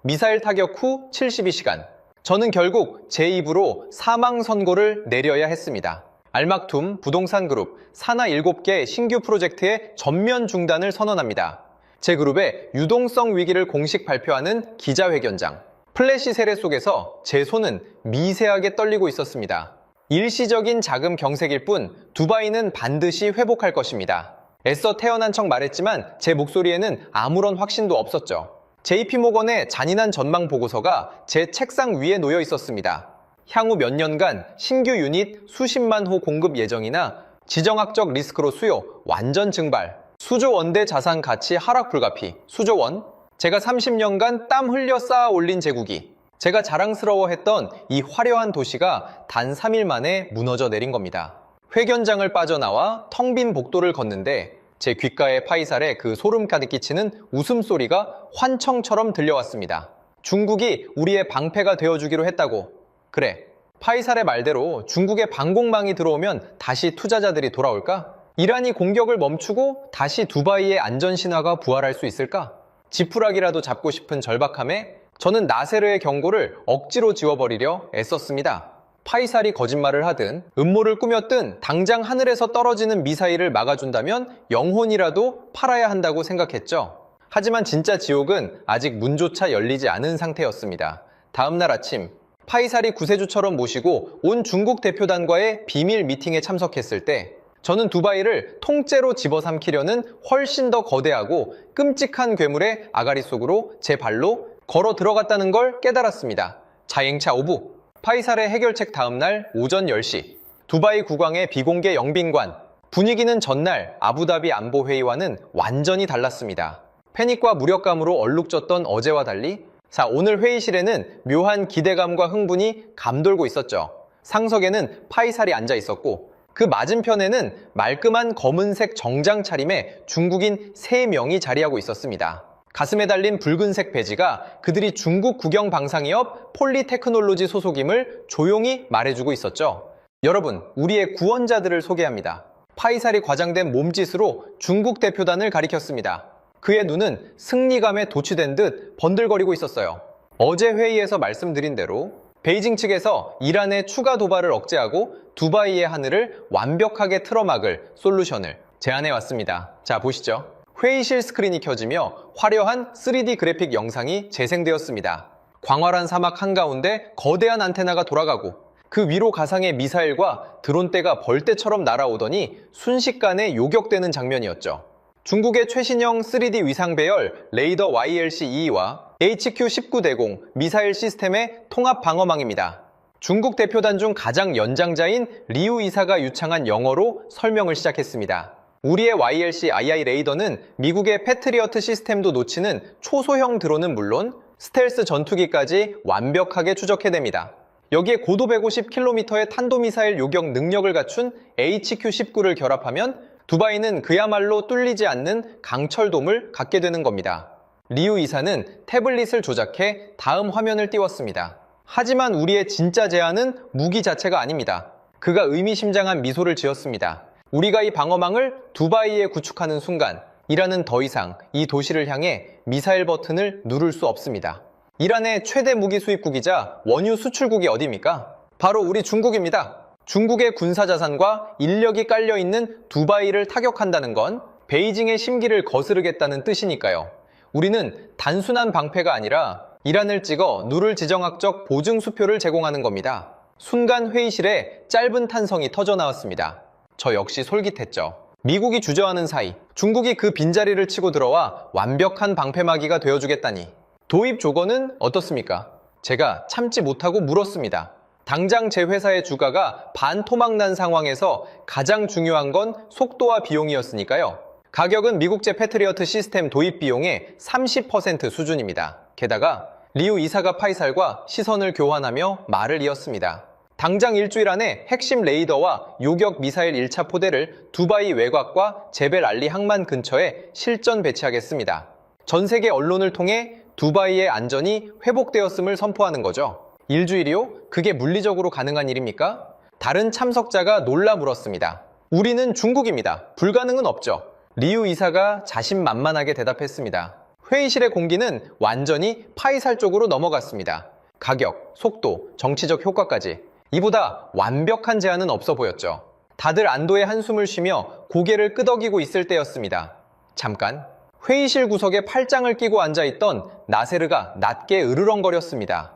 미사일 타격 후 72시간. 저는 결국 제 입으로 사망 선고를 내려야 했습니다. 알막툼 부동산 그룹 사나 7개 신규 프로젝트의 전면 중단을 선언합니다. 제 그룹의 유동성 위기를 공식 발표하는 기자회견장. 플래시 세례 속에서 제 손은 미세하게 떨리고 있었습니다. 일시적인 자금 경색일 뿐 두바이는 반드시 회복할 것입니다. 애써 태어난 척 말했지만 제 목소리에는 아무런 확신도 없었죠. JP모건의 잔인한 전망 보고서가 제 책상 위에 놓여 있었습니다. 향후 몇 년간 신규 유닛 수십만 호 공급 예정이나 지정학적 리스크로 수요 완전 증발, 수조 원대 자산 가치 하락 불가피, 수조 원. 제가 30년간 땀 흘려 쌓아 올린 제국이, 제가 자랑스러워했던 이 화려한 도시가 단 3일 만에 무너져 내린 겁니다. 회견장을 빠져나와 텅 빈 복도를 걷는데 제 귓가에 파이살의 그 소름 가득 끼치는 웃음소리가 환청처럼 들려왔습니다. 중국이 우리의 방패가 되어주기로 했다고. 그래, 파이살의 말대로 중국에 방공망이 들어오면 다시 투자자들이 돌아올까? 이란이 공격을 멈추고 다시 두바이의 안전신화가 부활할 수 있을까? 지푸라기라도 잡고 싶은 절박함에 저는 나세르의 경고를 억지로 지워버리려 애썼습니다. 파이살이 거짓말을 하든 음모를 꾸몄든 당장 하늘에서 떨어지는 미사일을 막아준다면 영혼이라도 팔아야 한다고 생각했죠. 하지만 진짜 지옥은 아직 문조차 열리지 않은 상태였습니다. 다음날 아침 파이살이 구세주처럼 모시고 온 중국 대표단과의 비밀 미팅에 참석했을 때 저는 두바이를 통째로 집어삼키려는 훨씬 더 거대하고 끔찍한 괴물의 아가리 속으로 제 발로 걸어 들어갔다는 걸 깨달았습니다. 자행차 오부. 파이살의 해결책 다음날 오전 10시. 두바이 국왕의 비공개 영빈관. 분위기는 전날 아부다비 안보회의와는 완전히 달랐습니다. 패닉과 무력감으로 얼룩졌던 어제와 달리 오늘 회의실에는 묘한 기대감과 흥분이 감돌고 있었죠. 상석에는 파이살이 앉아 있었고 그 맞은편에는 말끔한 검은색 정장 차림의 중국인 3명이 자리하고 있었습니다. 가슴에 달린 붉은색 배지가 그들이 중국 국영 방산기업 폴리테크놀로지 소속임을 조용히 말해주고 있었죠. 여러분, 우리의 구원자들을 소개합니다. 파이살이 과장된 몸짓으로 중국 대표단을 가리켰습니다. 그의 눈은 승리감에 도취된 듯 번들거리고 있었어요. 어제 회의에서 말씀드린 대로 베이징 측에서 이란의 추가 도발을 억제하고 두바이의 하늘을 완벽하게 틀어막을 솔루션을 제안해 왔습니다. 자, 보시죠. 회의실 스크린이 켜지며 화려한 3D 그래픽 영상이 재생되었습니다. 광활한 사막 한가운데 거대한 안테나가 돌아가고 그 위로 가상의 미사일과 드론대가 벌떼처럼 날아오더니 순식간에 요격되는 장면이었죠. 중국의 최신형 3D 위상 배열 레이더 YLC-2와 HQ-19대공 미사일 시스템의 통합 방어망입니다. 중국 대표단 중 가장 연장자인 리우 이사가 유창한 영어로 설명을 시작했습니다. 우리의 YLC-II 레이더는 미국의 패트리어트 시스템도 놓치는 초소형 드론은 물론 스텔스 전투기까지 완벽하게 추적해냅니다. 여기에 고도 150km의 탄도미사일 요격 능력을 갖춘 HQ-19를 결합하면 두바이는 그야말로 뚫리지 않는 강철돔을 갖게 되는 겁니다. 리우 이사는 태블릿을 조작해 다음 화면을 띄웠습니다. 하지만 우리의 진짜 제안은 무기 자체가 아닙니다. 그가 의미심장한 미소를 지었습니다. 우리가 이 방어망을 두바이에 구축하는 순간 이란은 더 이상 이 도시를 향해 미사일 버튼을 누를 수 없습니다. 이란의 최대 무기 수입국이자 원유 수출국이 어디입니까? 바로 우리 중국입니다. 중국의 군사자산과 인력이 깔려있는 두바이를 타격한다는 건 베이징의 심기를 거스르겠다는 뜻이니까요. 우리는 단순한 방패가 아니라 이란을 찍어 누를 지정학적 보증 수표를 제공하는 겁니다. 순간 회의실에 짧은 탄성이 터져나왔습니다. 저 역시 솔깃했죠. 미국이 주저하는 사이 중국이 그 빈자리를 치고 들어와 완벽한 방패막이가 되어주겠다니. 도입 조건은 어떻습니까? 제가 참지 못하고 물었습니다. 당장 제 회사의 주가가 반토막난 상황에서 가장 중요한 건 속도와 비용이었으니까요. 가격은 미국제 패트리어트 시스템 도입 비용의 30% 수준입니다. 게다가 리우 이사가 파이살과 시선을 교환하며 말을 이었습니다. 당장 일주일 안에 핵심 레이더와 요격 미사일 1차 포대를 두바이 외곽과 제벨 알리 항만 근처에 실전 배치하겠습니다. 전 세계 언론을 통해 두바이의 안전이 회복되었음을 선포하는 거죠. 일주일이요? 그게 물리적으로 가능한 일입니까? 다른 참석자가 놀라 물었습니다. 우리는 중국입니다. 불가능은 없죠. 리우 이사가 자신만만하게 대답했습니다. 회의실의 공기는 완전히 파이살 쪽으로 넘어갔습니다. 가격, 속도, 정치적 효과까지. 이보다 완벽한 제안은 없어 보였죠. 다들 안도의 한숨을 쉬며 고개를 끄덕이고 있을 때였습니다. 잠깐, 회의실 구석에 팔짱을 끼고 앉아있던 나세르가 낮게 으르렁거렸습니다.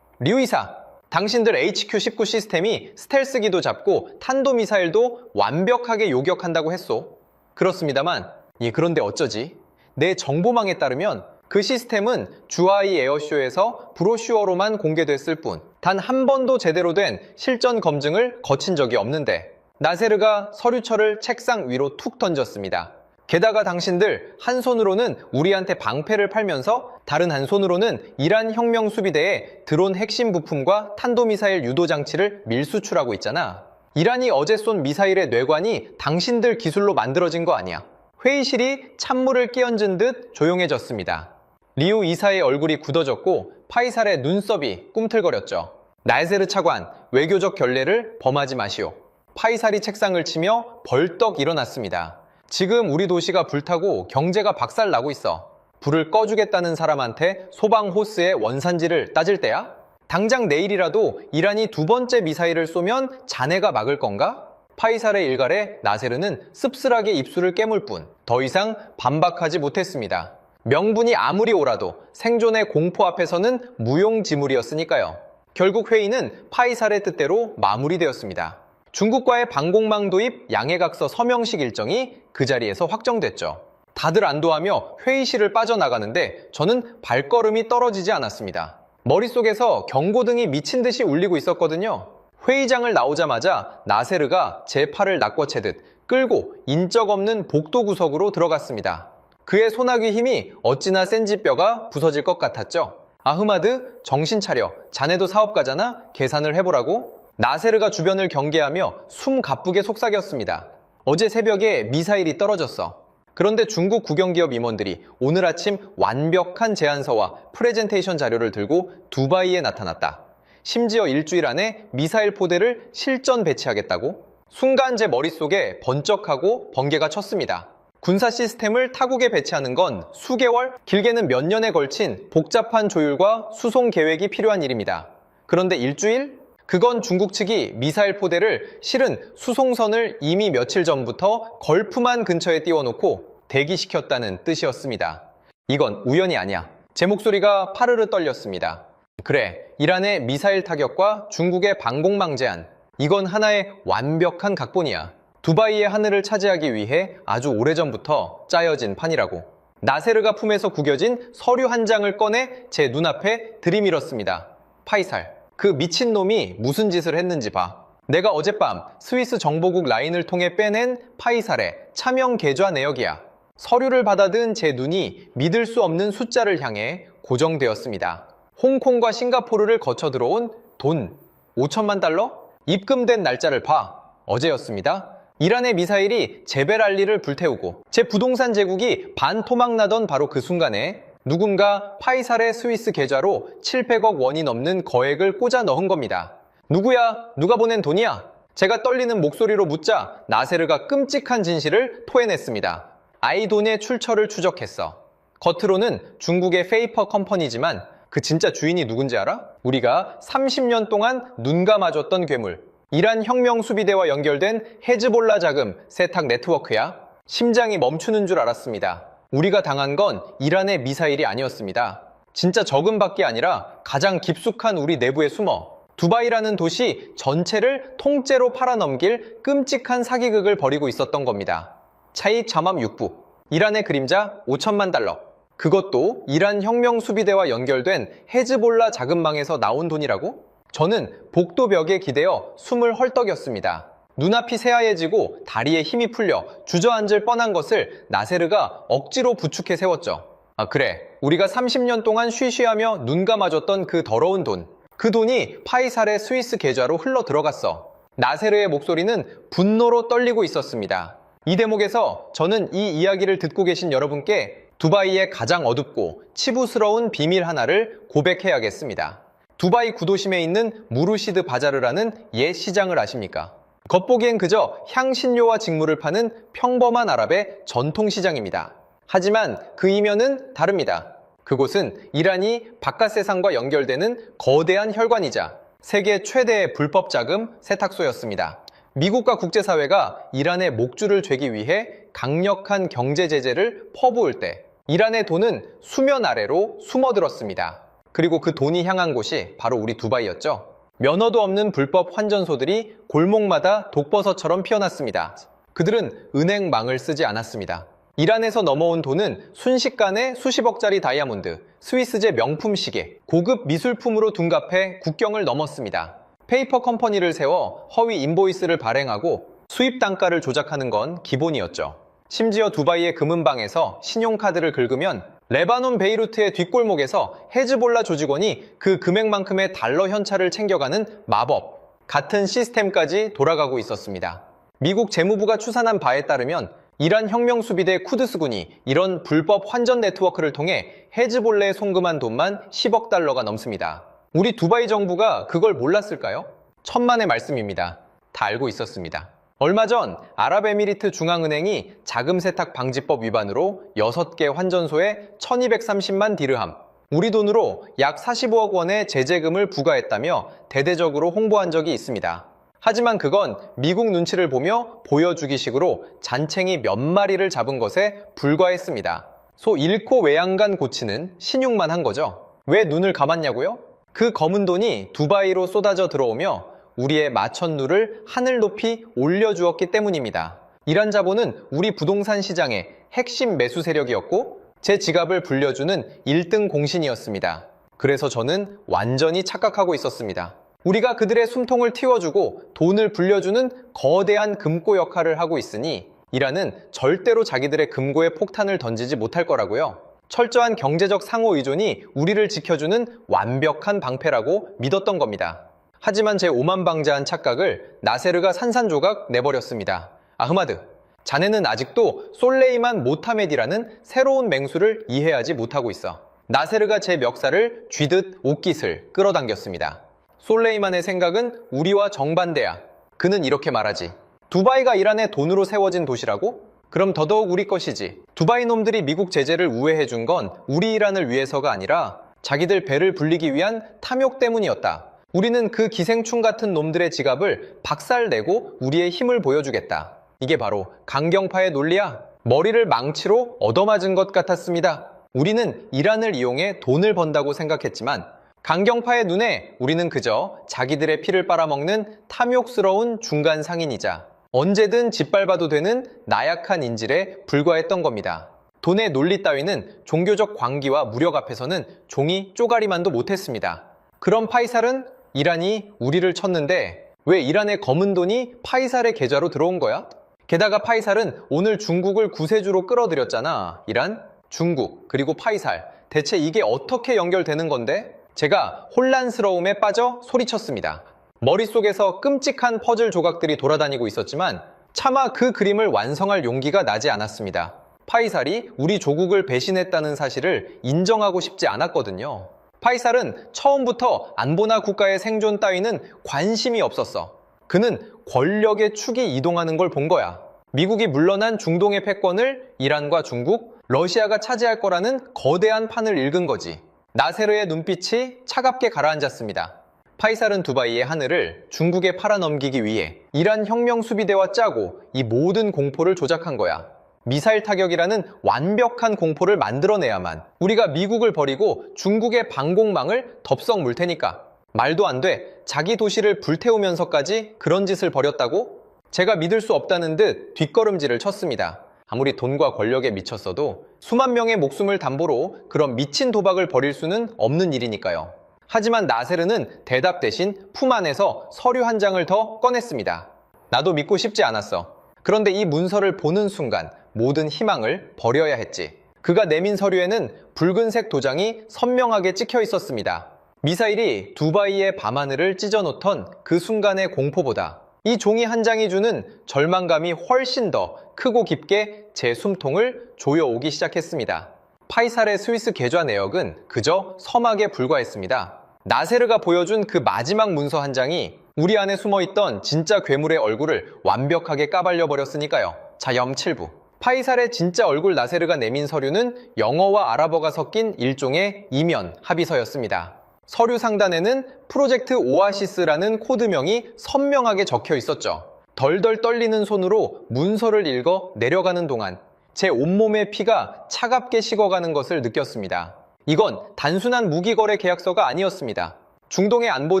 리우 이사, 당신들 HQ-19 시스템이 스텔스기도 잡고 탄도미사일도 완벽하게 요격한다고 했소. 그렇습니다만, 그런데 어쩌지? 내 정보망에 따르면 그 시스템은 주하이 에어쇼에서 브로슈어로만 공개됐을 뿐 단 한 번도 제대로 된 실전 검증을 거친 적이 없는데 나세르가 서류철을 책상 위로 툭 던졌습니다. 게다가 당신들 한 손으로는 우리한테 방패를 팔면서 다른 한 손으로는 이란 혁명 수비대에 드론 핵심 부품과 탄도미사일 유도 장치를 밀수출하고 있잖아. 이란이 어제 쏜 미사일의 뇌관이 당신들 기술로 만들어진 거 아니야. 회의실이 찬물을 끼얹은 듯 조용해졌습니다. 리우 이사의 얼굴이 굳어졌고 파이살의 눈썹이 꿈틀거렸죠. 나세르 차관, 외교적 결례를 범하지 마시오. 파이살이 책상을 치며 벌떡 일어났습니다. 지금 우리 도시가 불타고 경제가 박살나고 있어. 불을 꺼주겠다는 사람한테 소방 호스의 원산지를 따질 때야? 당장 내일이라도 이란이 두 번째 미사일을 쏘면 자네가 막을 건가? 파이살의 일갈에 나세르는 씁쓸하게 입술을 깨물 뿐 더 이상 반박하지 못했습니다. 명분이 아무리 옳아도 생존의 공포 앞에서는 무용지물이었으니까요. 결국 회의는 파이살의 뜻대로 마무리되었습니다. 중국과의 방공망 도입 양해각서 서명식 일정이 그 자리에서 확정됐죠. 다들 안도하며 회의실을 빠져나가는데 저는 발걸음이 떨어지지 않았습니다. 머릿속에서 경고등이 미친 듯이 울리고 있었거든요. 회의장을 나오자마자 나세르가 제 팔을 낚아채듯 끌고 인적 없는 복도 구석으로 들어갔습니다. 그의 소나귀 힘이 어찌나 센지 뼈가 부서질 것 같았죠. 아흐마드, 정신 차려. 자네도 사업가잖아? 계산을 해보라고? 나세르가 주변을 경계하며 숨 가쁘게 속삭였습니다. 어제 새벽에 미사일이 떨어졌어. 그런데 중국 국영기업 임원들이 오늘 아침 완벽한 제안서와 프레젠테이션 자료를 들고 두바이에 나타났다. 심지어 일주일 안에 미사일 포대를 실전 배치하겠다고? 순간 제 머릿속에 번쩍하고 번개가 쳤습니다. 군사 시스템을 타국에 배치하는 건 수개월, 길게는 몇 년에 걸친 복잡한 조율과 수송 계획이 필요한 일입니다. 그런데 일주일? 그건 중국 측이 미사일 포대를 실은 수송선을 이미 며칠 전부터 걸프만 근처에 띄워놓고 대기시켰다는 뜻이었습니다. 이건 우연이 아니야. 제 목소리가 파르르 떨렸습니다. 그래, 이란의 미사일 타격과 중국의 방공망 제한. 이건 하나의 완벽한 각본이야. 두바이의 하늘을 차지하기 위해 아주 오래전부터 짜여진 판이라고. 나세르가 품에서 구겨진 서류 한 장을 꺼내 제 눈앞에 들이밀었습니다. 파이살, 그 미친놈이 무슨 짓을 했는지 봐. 내가 어젯밤 스위스 정보국 라인을 통해 빼낸 파이살의 차명 계좌 내역이야. 서류를 받아든 제 눈이 믿을 수 없는 숫자를 향해 고정되었습니다. 홍콩과 싱가포르를 거쳐 들어온 돈 5천만 달러? 입금된 날짜를 봐. 어제였습니다. 이란의 미사일이 제벨 알리를 불태우고 제 부동산 제국이 반토막나던 바로 그 순간에 누군가 파이살의 스위스 계좌로 700억 원이 넘는 거액을 꽂아 넣은 겁니다. 누구야? 누가 보낸 돈이야? 제가 떨리는 목소리로 묻자 나세르가 끔찍한 진실을 토해냈습니다. 아이돈의 출처를 추적했어. 겉으로는 중국의 페이퍼 컴퍼니지만 그 진짜 주인이 누군지 알아? 우리가 30년 동안 눈 감아줬던 괴물. 이란 혁명 수비대와 연결된 헤즈볼라 자금 세탁 네트워크야. 심장이 멈추는 줄 알았습니다. 우리가 당한 건 이란의 미사일이 아니었습니다. 진짜 적은밖에 아니라 가장 깊숙한 우리 내부에 숨어 두바이라는 도시 전체를 통째로 팔아넘길 끔찍한 사기극을 벌이고 있었던 겁니다. 차이 자맘 6부. 이란의 그림자 5천만 달러. 그것도 이란 혁명 수비대와 연결된 헤즈볼라 자금망에서 나온 돈이라고? 저는 복도벽에 기대어 숨을 헐떡였습니다. 눈앞이 새하얘지고 다리에 힘이 풀려 주저앉을 뻔한 것을 나세르가 억지로 부축해 세웠죠. 아, 그래. 우리가 30년 동안 쉬쉬하며 눈 감아줬던 그 더러운 돈. 그 돈이 파이살의 스위스 계좌로 흘러 들어갔어. 나세르의 목소리는 분노로 떨리고 있었습니다. 이 대목에서 저는 이 이야기를 듣고 계신 여러분께 두바이의 가장 어둡고 치부스러운 비밀 하나를 고백해야겠습니다. 두바이 구도심에 있는 무르시드 바자르라는 옛 시장을 아십니까? 겉보기엔 그저 향신료와 직물을 파는 평범한 아랍의 전통시장입니다. 하지만 그 이면은 다릅니다. 그곳은 이란이 바깥 세상과 연결되는 거대한 혈관이자 세계 최대의 불법 자금 세탁소였습니다. 미국과 국제사회가 이란의 목줄을 죄기 위해 강력한 경제 제재를 퍼부을 때 이란의 돈은 수면 아래로 숨어들었습니다. 그리고 그 돈이 향한 곳이 바로 우리 두바이였죠. 면허도 없는 불법 환전소들이 골목마다 독버섯처럼 피어났습니다. 그들은 은행망을 쓰지 않았습니다. 이란에서 넘어온 돈은 순식간에 수십억짜리 다이아몬드, 스위스제 명품 시계, 고급 미술품으로 둔갑해 국경을 넘었습니다. 페이퍼 컴퍼니를 세워 허위 인보이스를 발행하고 수입 단가를 조작하는 건 기본이었죠. 심지어 두바이의 금은방에서 신용카드를 긁으면 레바논 베이루트의 뒷골목에서 헤즈볼라 조직원이 그 금액만큼의 달러 현찰을 챙겨가는 마법, 같은 시스템까지 돌아가고 있었습니다. 미국 재무부가 추산한 바에 따르면 이란 혁명수비대 쿠드스군이 이런 불법 환전 네트워크를 통해 헤즈볼라에 송금한 돈만 10억 달러가 넘습니다. 우리 두바이 정부가 그걸 몰랐을까요? 천만의 말씀입니다. 다 알고 있었습니다. 얼마 전 아랍에미리트 중앙은행이 자금세탁 방지법 위반으로 6개 환전소에 1230만 디르함, 우리 돈으로 약 45억 원의 제재금을 부과했다며 대대적으로 홍보한 적이 있습니다. 하지만 그건 미국 눈치를 보며 보여주기식으로 잔챙이 몇 마리를 잡은 것에 불과했습니다. 소 잃고 외양간 고치는 신용만 한 거죠. 왜 눈을 감았냐고요? 그 검은 돈이 두바이로 쏟아져 들어오며 우리의 마천루를 하늘 높이 올려주었기 때문입니다. 이란 자본은 우리 부동산 시장의 핵심 매수 세력이었고 제 지갑을 불려주는 1등 공신이었습니다. 그래서 저는 완전히 착각하고 있었습니다. 우리가 그들의 숨통을 틔워주고 돈을 불려주는 거대한 금고 역할을 하고 있으니 이란은 절대로 자기들의 금고에 폭탄을 던지지 못할 거라고요. 철저한 경제적 상호 의존이 우리를 지켜주는 완벽한 방패라고 믿었던 겁니다. 하지만 제 오만방자한 착각을 나세르가 산산조각 내버렸습니다. 아흐마드, 자네는 아직도 솔레이만 모타메디라는 새로운 맹수를 이해하지 못하고 있어. 나세르가 제 멱살을 쥐듯 옷깃을 끌어당겼습니다. 솔레이만의 생각은 우리와 정반대야. 그는 이렇게 말하지. 두바이가 이란의 돈으로 세워진 도시라고? 그럼 더더욱 우리 것이지. 두바이 놈들이 미국 제재를 우회해준 건 우리 이란을 위해서가 아니라 자기들 배를 불리기 위한 탐욕 때문이었다. 우리는 그 기생충 같은 놈들의 지갑을 박살내고 우리의 힘을 보여주겠다. 이게 바로 강경파의 논리야. 머리를 망치로 얻어맞은 것 같았습니다. 우리는 이란을 이용해 돈을 번다고 생각했지만 강경파의 눈에 우리는 그저 자기들의 피를 빨아먹는 탐욕스러운 중간 상인이자 언제든 짓밟아도 되는 나약한 인질에 불과했던 겁니다. 돈의 논리 따위는 종교적 광기와 무력 앞에서는 종이 쪼가리만도 못했습니다. 그럼 파이살은 이란이 우리를 쳤는데 왜 이란의 검은 돈이 파이살의 계좌로 들어온 거야? 게다가 파이살은 오늘 중국을 구세주로 끌어들였잖아. 이란, 중국, 그리고 파이살. 대체 이게 어떻게 연결되는 건데? 제가 혼란스러움에 빠져 소리쳤습니다. 머릿속에서 끔찍한 퍼즐 조각들이 돌아다니고 있었지만 차마 그 그림을 완성할 용기가 나지 않았습니다. 파이살이 우리 조국을 배신했다는 사실을 인정하고 싶지 않았거든요. 파이살은 처음부터 안보나 국가의 생존 따위는 관심이 없었어. 그는 권력의 축이 이동하는 걸 본 거야. 미국이 물러난 중동의 패권을 이란과 중국, 러시아가 차지할 거라는 거대한 판을 읽은 거지. 나세르의 눈빛이 차갑게 가라앉았습니다. 파이살은 두바이의 하늘을 중국에 팔아넘기기 위해 이란 혁명수비대와 짜고 이 모든 공포를 조작한 거야. 미사일 타격이라는 완벽한 공포를 만들어내야만 우리가 미국을 버리고 중국의 방공망을 덥석 물 테니까. 말도 안 돼. 자기 도시를 불태우면서까지 그런 짓을 벌였다고? 제가 믿을 수 없다는 듯 뒷걸음질을 쳤습니다. 아무리 돈과 권력에 미쳤어도 수만 명의 목숨을 담보로 그런 미친 도박을 벌일 수는 없는 일이니까요. 하지만 나세르는 대답 대신 품 안에서 서류 한 장을 더 꺼냈습니다. 나도 믿고 싶지 않았어. 그런데 이 문서를 보는 순간 모든 희망을 버려야 했지. 그가 내민 서류에는 붉은색 도장이 선명하게 찍혀 있었습니다. 미사일이 두바이의 밤하늘을 찢어놓던 그 순간의 공포보다 이 종이 한 장이 주는 절망감이 훨씬 더 크고 깊게 제 숨통을 조여오기 시작했습니다. 파이살의 스위스 계좌 내역은 그저 서막에 불과했습니다. 나세르가 보여준 그 마지막 문서 한 장이 우리 안에 숨어있던 진짜 괴물의 얼굴을 완벽하게 까발려 버렸으니까요. 자, 염칠부. 파이살의 진짜 얼굴 나세르가 내민 서류는 영어와 아랍어가 섞인 일종의 이면 합의서였습니다. 서류 상단에는 프로젝트 오아시스라는 코드명이 선명하게 적혀 있었죠. 덜덜 떨리는 손으로 문서를 읽어 내려가는 동안 제 온몸의 피가 차갑게 식어가는 것을 느꼈습니다. 이건 단순한 무기거래 계약서가 아니었습니다. 중동의 안보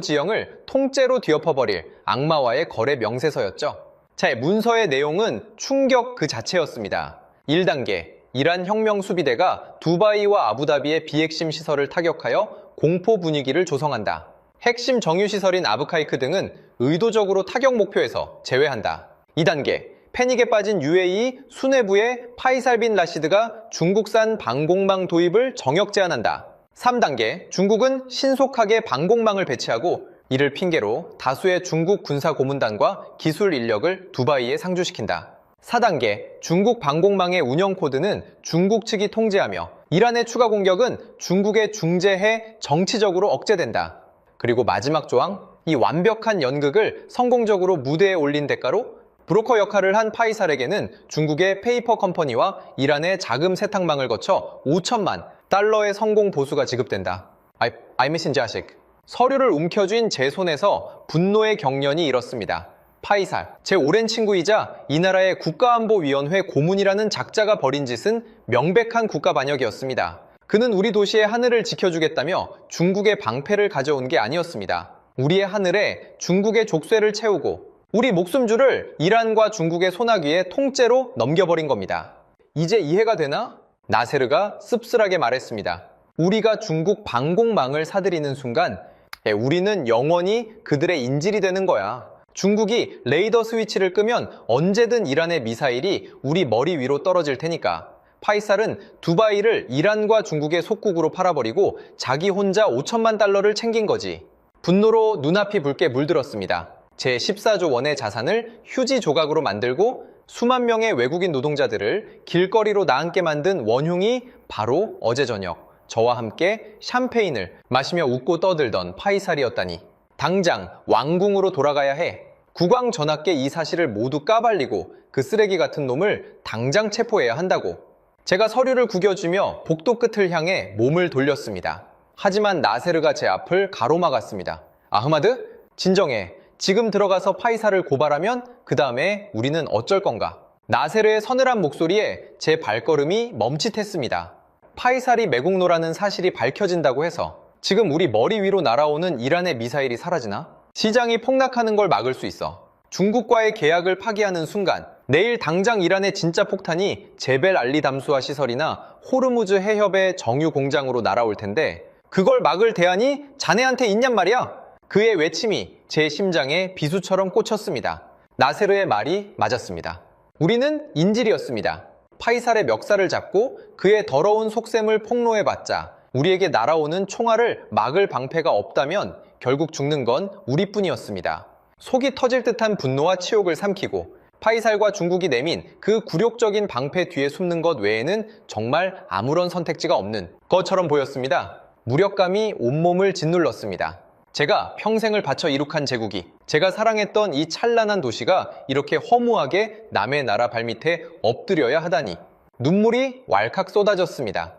지형을 통째로 뒤엎어버릴 악마와의 거래 명세서였죠. 자, 문서의 내용은 충격 그 자체였습니다. 1단계, 이란 혁명수비대가 두바이와 아부다비의 비핵심 시설을 타격하여 공포 분위기를 조성한다. 핵심 정유시설인 아브카이크 등은 의도적으로 타격 목표에서 제외한다. 2단계, 패닉에 빠진 UAE 수뇌부의 파이살 빈 라시드가 중국산 방공망 도입을 정역 제한한다. 3단계, 중국은 신속하게 방공망을 배치하고 이를 핑계로 다수의 중국 군사 고문단과 기술 인력을 두바이에 상주시킨다. 4단계, 중국 방공망의 운영 코드는 중국 측이 통제하며 이란의 추가 공격은 중국의 중재해 정치적으로 억제된다. 그리고 마지막 조항, 이 완벽한 연극을 성공적으로 무대에 올린 대가로 브로커 역할을 한 파이살에게는 중국의 페이퍼 컴퍼니와 이란의 자금 세탁망을 거쳐 5천만 달러의 성공 보수가 지급된다. 아이미신 자식. 서류를 움켜쥔 제 손에서 분노의 경련이 일었습니다. 파이살, 제 오랜 친구이자 이 나라의 국가안보위원회 고문이라는 작자가 벌인 짓은 명백한 국가 반역이었습니다. 그는 우리 도시의 하늘을 지켜주겠다며 중국의 방패를 가져온 게 아니었습니다. 우리의 하늘에 중국의 족쇄를 채우고 우리 목숨줄을 이란과 중국의 소나기에 통째로 넘겨버린 겁니다. 이제 이해가 되나? 나세르가 씁쓸하게 말했습니다. 우리가 중국 방공망을 사들이는 순간 우리는 영원히 그들의 인질이 되는 거야. 중국이 레이더 스위치를 끄면 언제든 이란의 미사일이 우리 머리 위로 떨어질 테니까. 파이살은 두바이를 이란과 중국의 속국으로 팔아버리고 자기 혼자 5천만 달러를 챙긴 거지. 분노로 눈앞이 붉게 물들었습니다. 제 14조 원의 자산을 휴지 조각으로 만들고 수만 명의 외국인 노동자들을 길거리로 나앉게 만든 원흉이 바로 어제 저녁 저와 함께 샴페인을 마시며 웃고 떠들던 파이살이었다니. 당장 왕궁으로 돌아가야 해. 국왕 전하께 이 사실을 모두 까발리고 그 쓰레기 같은 놈을 당장 체포해야 한다고. 제가 서류를 구겨주며 복도 끝을 향해 몸을 돌렸습니다. 하지만 나세르가 제 앞을 가로막았습니다. 아흐마드, 진정해. 지금 들어가서 파이살을 고발하면 그 다음에 우리는 어쩔 건가? 나세르의 서늘한 목소리에 제 발걸음이 멈칫했습니다. 파이살이 매국노라는 사실이 밝혀진다고 해서 지금 우리 머리 위로 날아오는 이란의 미사일이 사라지나? 시장이 폭락하는 걸 막을 수 있어. 중국과의 계약을 파기하는 순간 내일 당장 이란의 진짜 폭탄이 제벨 알리 담수화 시설이나 호르무즈 해협의 정유 공장으로 날아올 텐데 그걸 막을 대안이 자네한테 있냔 말이야? 그의 외침이 제 심장에 비수처럼 꽂혔습니다. 나세르의 말이 맞았습니다. 우리는 인질이었습니다. 파이살의 멱살을 잡고 그의 더러운 속셈을 폭로해봤자 우리에게 날아오는 총알을 막을 방패가 없다면 결국 죽는 건 우리뿐이었습니다. 속이 터질 듯한 분노와 치욕을 삼키고 파이살과 중국이 내민 그 굴욕적인 방패 뒤에 숨는 것 외에는 정말 아무런 선택지가 없는 것처럼 보였습니다. 무력감이 온몸을 짓눌렀습니다. 제가 평생을 바쳐 이룩한 제국이, 제가 사랑했던 이 찬란한 도시가 이렇게 허무하게 남의 나라 발밑에 엎드려야 하다니. 눈물이 왈칵 쏟아졌습니다.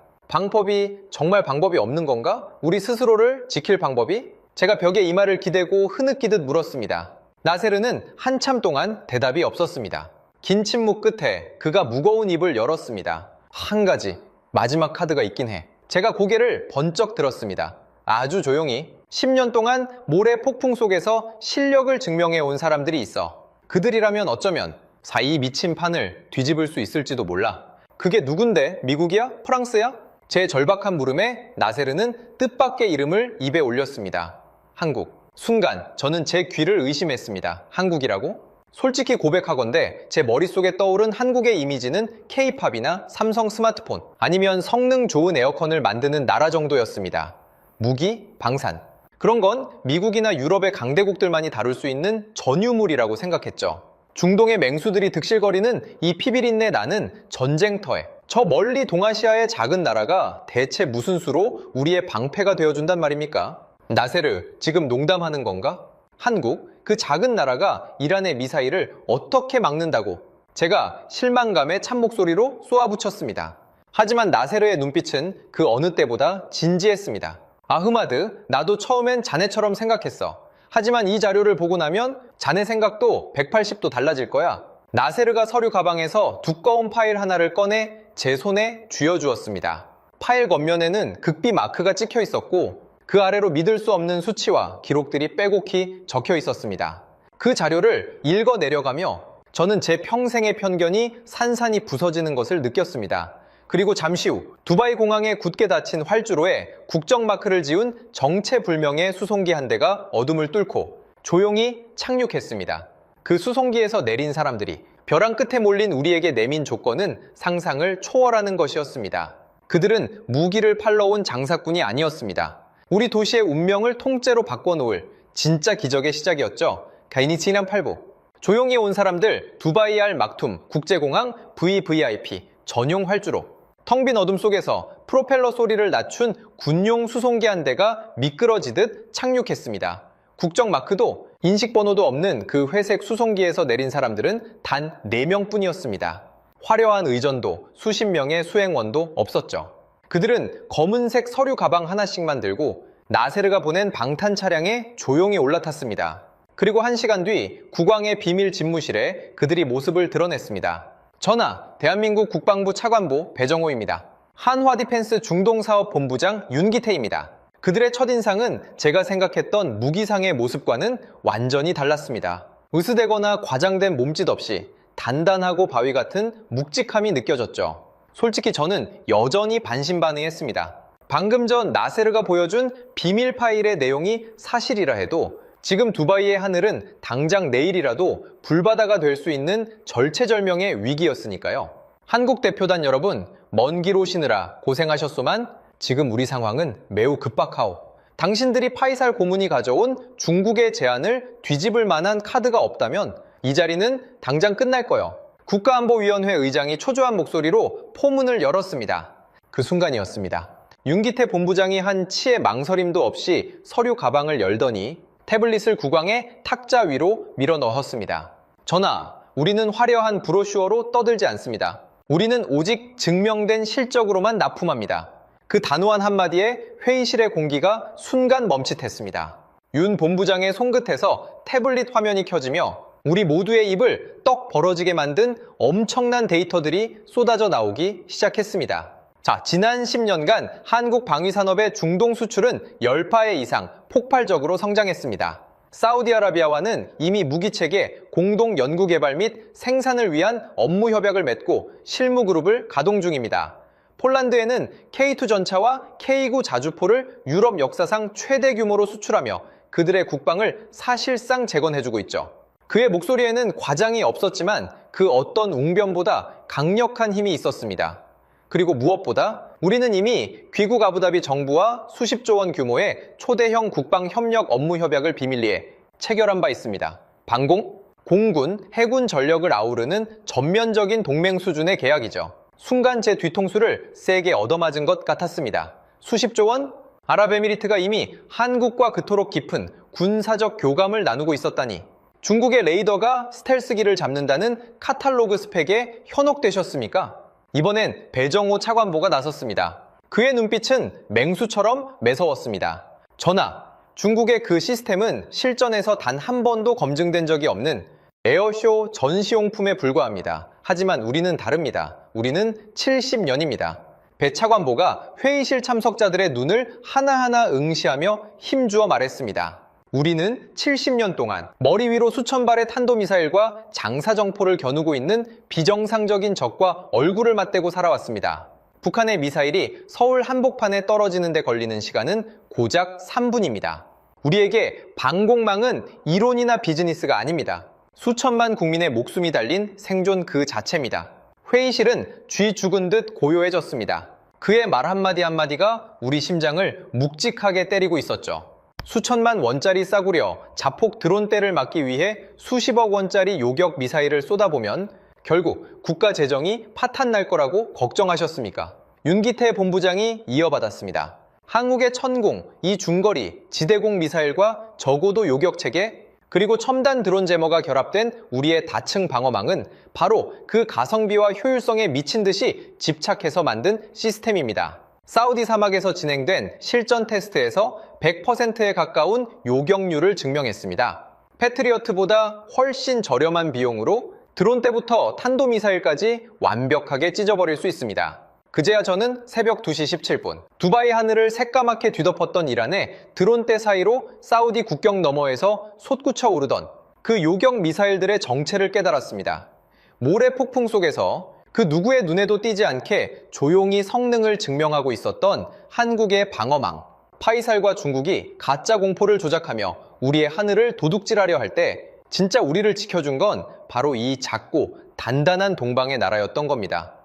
정말 방법이 없는 건가? 우리 스스로를 지킬 방법이? 제가 벽에 이마를 기대고 흐느끼듯 물었습니다. 나세르는 한참 동안 대답이 없었습니다. 긴 침묵 끝에 그가 무거운 입을 열었습니다. 한 가지, 마지막 카드가 있긴 해. 제가 고개를 번쩍 들었습니다. 아주 조용히. 10년 동안 모래 폭풍 속에서 실력을 증명해 온 사람들이 있어. 그들이라면 어쩌면 이 미친 판을 뒤집을 수 있을지도 몰라. 그게 누군데? 미국이야? 프랑스야? 제 절박한 물음에 나세르는 뜻밖의 이름을 입에 올렸습니다. 한국. 순간 저는 제 귀를 의심했습니다. 한국이라고? 솔직히 고백하건대 제 머릿속에 떠오른 한국의 이미지는 K-팝이나 삼성 스마트폰, 아니면 성능 좋은 에어컨을 만드는 나라 정도였습니다. 무기, 방산. 그런 건 미국이나 유럽의 강대국들만이 다룰 수 있는 전유물이라고 생각했죠. 중동의 맹수들이 득실거리는 이 피비린내 나는 전쟁터에 저 멀리 동아시아의 작은 나라가 대체 무슨 수로 우리의 방패가 되어준단 말입니까? 나세르, 지금 농담하는 건가? 한국, 그 작은 나라가 이란의 미사일을 어떻게 막는다고? 제가 실망감에 찬목소리로 쏘아붙였습니다. 하지만 나세르의 눈빛은 그 어느 때보다 진지했습니다. 아흐마드, 나도 처음엔 자네처럼 생각했어. 하지만 이 자료를 보고 나면 자네 생각도 180도 달라질 거야. 나세르가 서류 가방에서 두꺼운 파일 하나를 꺼내 제 손에 쥐어주었습니다. 파일 겉면에는 극비 마크가 찍혀 있었고 그 아래로 믿을 수 없는 수치와 기록들이 빼곡히 적혀 있었습니다. 그 자료를 읽어 내려가며 저는 제 평생의 편견이 산산이 부서지는 것을 느꼈습니다. 그리고 잠시 후 두바이 공항에 굳게 닫힌 활주로에 국정마크를 지운 정체불명의 수송기 한 대가 어둠을 뚫고 조용히 착륙했습니다. 그 수송기에서 내린 사람들이 벼랑 끝에 몰린 우리에게 내민 조건은 상상을 초월하는 것이었습니다. 그들은 무기를 팔러 온 장사꾼이 아니었습니다. 우리 도시의 운명을 통째로 바꿔놓을 진짜 기적의 시작이었죠. 가이니치난 8부. 조용히 온 사람들, 두바이 알 막툼, 국제공항, VVIP, 전용 활주로. 텅 빈 어둠 속에서 프로펠러 소리를 낮춘 군용 수송기 한 대가 미끄러지듯 착륙했습니다. 국정마크도 인식번호도 없는 그 회색 수송기에서 내린 사람들은 단 4명뿐이었습니다. 화려한 의전도 수십 명의 수행원도 없었죠. 그들은 검은색 서류 가방 하나씩만 들고 나세르가 보낸 방탄 차량에 조용히 올라탔습니다. 그리고 1시간 뒤 국왕의 비밀 집무실에 그들이 모습을 드러냈습니다. 전하, 대한민국 국방부 차관보 배정호입니다. 한화 디펜스 중동사업 본부장 윤기태입니다. 그들의 첫인상은 제가 생각했던 무기상의 모습과는 완전히 달랐습니다. 으스대거나 과장된 몸짓 없이 단단하고 바위 같은 묵직함이 느껴졌죠. 솔직히 저는 여전히 반신반의했습니다. 방금 전 나세르가 보여준 비밀 파일의 내용이 사실이라 해도 지금 두바이의 하늘은 당장 내일이라도 불바다가 될 수 있는 절체절명의 위기였으니까요. 한국 대표단 여러분, 먼 길 오시느라 고생하셨소만 지금 우리 상황은 매우 급박하오. 당신들이 파이살 고문이 가져온 중국의 제안을 뒤집을 만한 카드가 없다면 이 자리는 당장 끝날 거요. 국가안보위원회 의장이 초조한 목소리로 포문을 열었습니다. 그 순간이었습니다. 윤기태 본부장이 한 치의 망설임도 없이 서류 가방을 열더니 태블릿을 국왕의 탁자 위로 밀어 넣었습니다. 전하, 우리는 화려한 브로슈어로 떠들지 않습니다. 우리는 오직 증명된 실적으로만 납품합니다. 그 단호한 한마디에 회의실의 공기가 순간 멈칫했습니다. 윤 본부장의 손끝에서 태블릿 화면이 켜지며 우리 모두의 입을 떡 벌어지게 만든 엄청난 데이터들이 쏟아져 나오기 시작했습니다. 자, 지난 10년간 한국 방위산업의 중동 수출은 10배 이상 폭발적으로 성장했습니다. 사우디아라비아와는 이미 무기체계 공동 연구개발 및 생산을 위한 업무 협약을 맺고 실무 그룹을 가동 중입니다. 폴란드에는 K2 전차와 K9 자주포를 유럽 역사상 최대 규모로 수출하며 그들의 국방을 사실상 재건해주고 있죠. 그의 목소리에는 과장이 없었지만 그 어떤 웅변보다 강력한 힘이 있었습니다. 그리고 무엇보다 우리는 이미 귀국 아부다비 정부와 수십조 원 규모의 초대형 국방협력 업무 협약을 비밀리에 체결한 바 있습니다. 방공, 공군, 해군 전력을 아우르는 전면적인 동맹 수준의 계약이죠. 순간 제 뒤통수를 세게 얻어맞은 것 같았습니다. 수십조 원? 아랍에미리트가 이미 한국과 그토록 깊은 군사적 교감을 나누고 있었다니. 중국의 레이더가 스텔스기를 잡는다는 카탈로그 스펙에 현혹되셨습니까? 이번엔 배정호 차관보가 나섰습니다. 그의 눈빛은 맹수처럼 매서웠습니다. 전하, 중국의 그 시스템은 실전에서 단 한 번도 검증된 적이 없는 에어쇼 전시용품에 불과합니다. 하지만 우리는 다릅니다. 우리는 70년입니다. 배 차관보가 회의실 참석자들의 눈을 하나하나 응시하며 힘주어 말했습니다. 우리는 70년 동안 머리 위로 수천 발의 탄도미사일과 장사정포를 겨누고 있는 비정상적인 적과 얼굴을 맞대고 살아왔습니다. 북한의 미사일이 서울 한복판에 떨어지는 데 걸리는 시간은 고작 3분입니다. 우리에게 방공망은 이론이나 비즈니스가 아닙니다. 수천만 국민의 목숨이 달린 생존 그 자체입니다. 회의실은 쥐 죽은 듯 고요해졌습니다. 그의 말 한마디 한마디가 우리 심장을 묵직하게 때리고 있었죠. 수천만 원짜리 싸구려 자폭 드론대를 막기 위해 수십억 원짜리 요격 미사일을 쏟아보면 결국 국가 재정이 파탄 날 거라고 걱정하셨습니까? 윤기태 본부장이 이어받았습니다. 한국의 천공, 이 중거리, 지대공 미사일과 저고도 요격체계, 그리고 첨단 드론 제머가 결합된 우리의 다층 방어망은 바로 그 가성비와 효율성에 미친 듯이 집착해서 만든 시스템입니다. 사우디 사막에서 진행된 실전 테스트에서 100%에 가까운 요격률을 증명했습니다. 패트리어트보다 훨씬 저렴한 비용으로 드론대부터 탄도미사일까지 완벽하게 찢어버릴 수 있습니다. 그제야 저는 새벽 2시 17분 두바이 하늘을 새까맣게 뒤덮었던 이란의 드론대 사이로 사우디 국경 너머에서 솟구쳐 오르던 그 요격 미사일들의 정체를 깨달았습니다. 모래 폭풍 속에서 그 누구의 눈에도 띄지 않게 조용히 성능을 증명하고 있었던 한국의 방어망, 파이살과 중국이 가짜 공포를 조작하며 우리의 하늘을 도둑질하려 할 때 진짜 우리를 지켜준 건 바로 이 작고 단단한 동방의 나라였던 겁니다.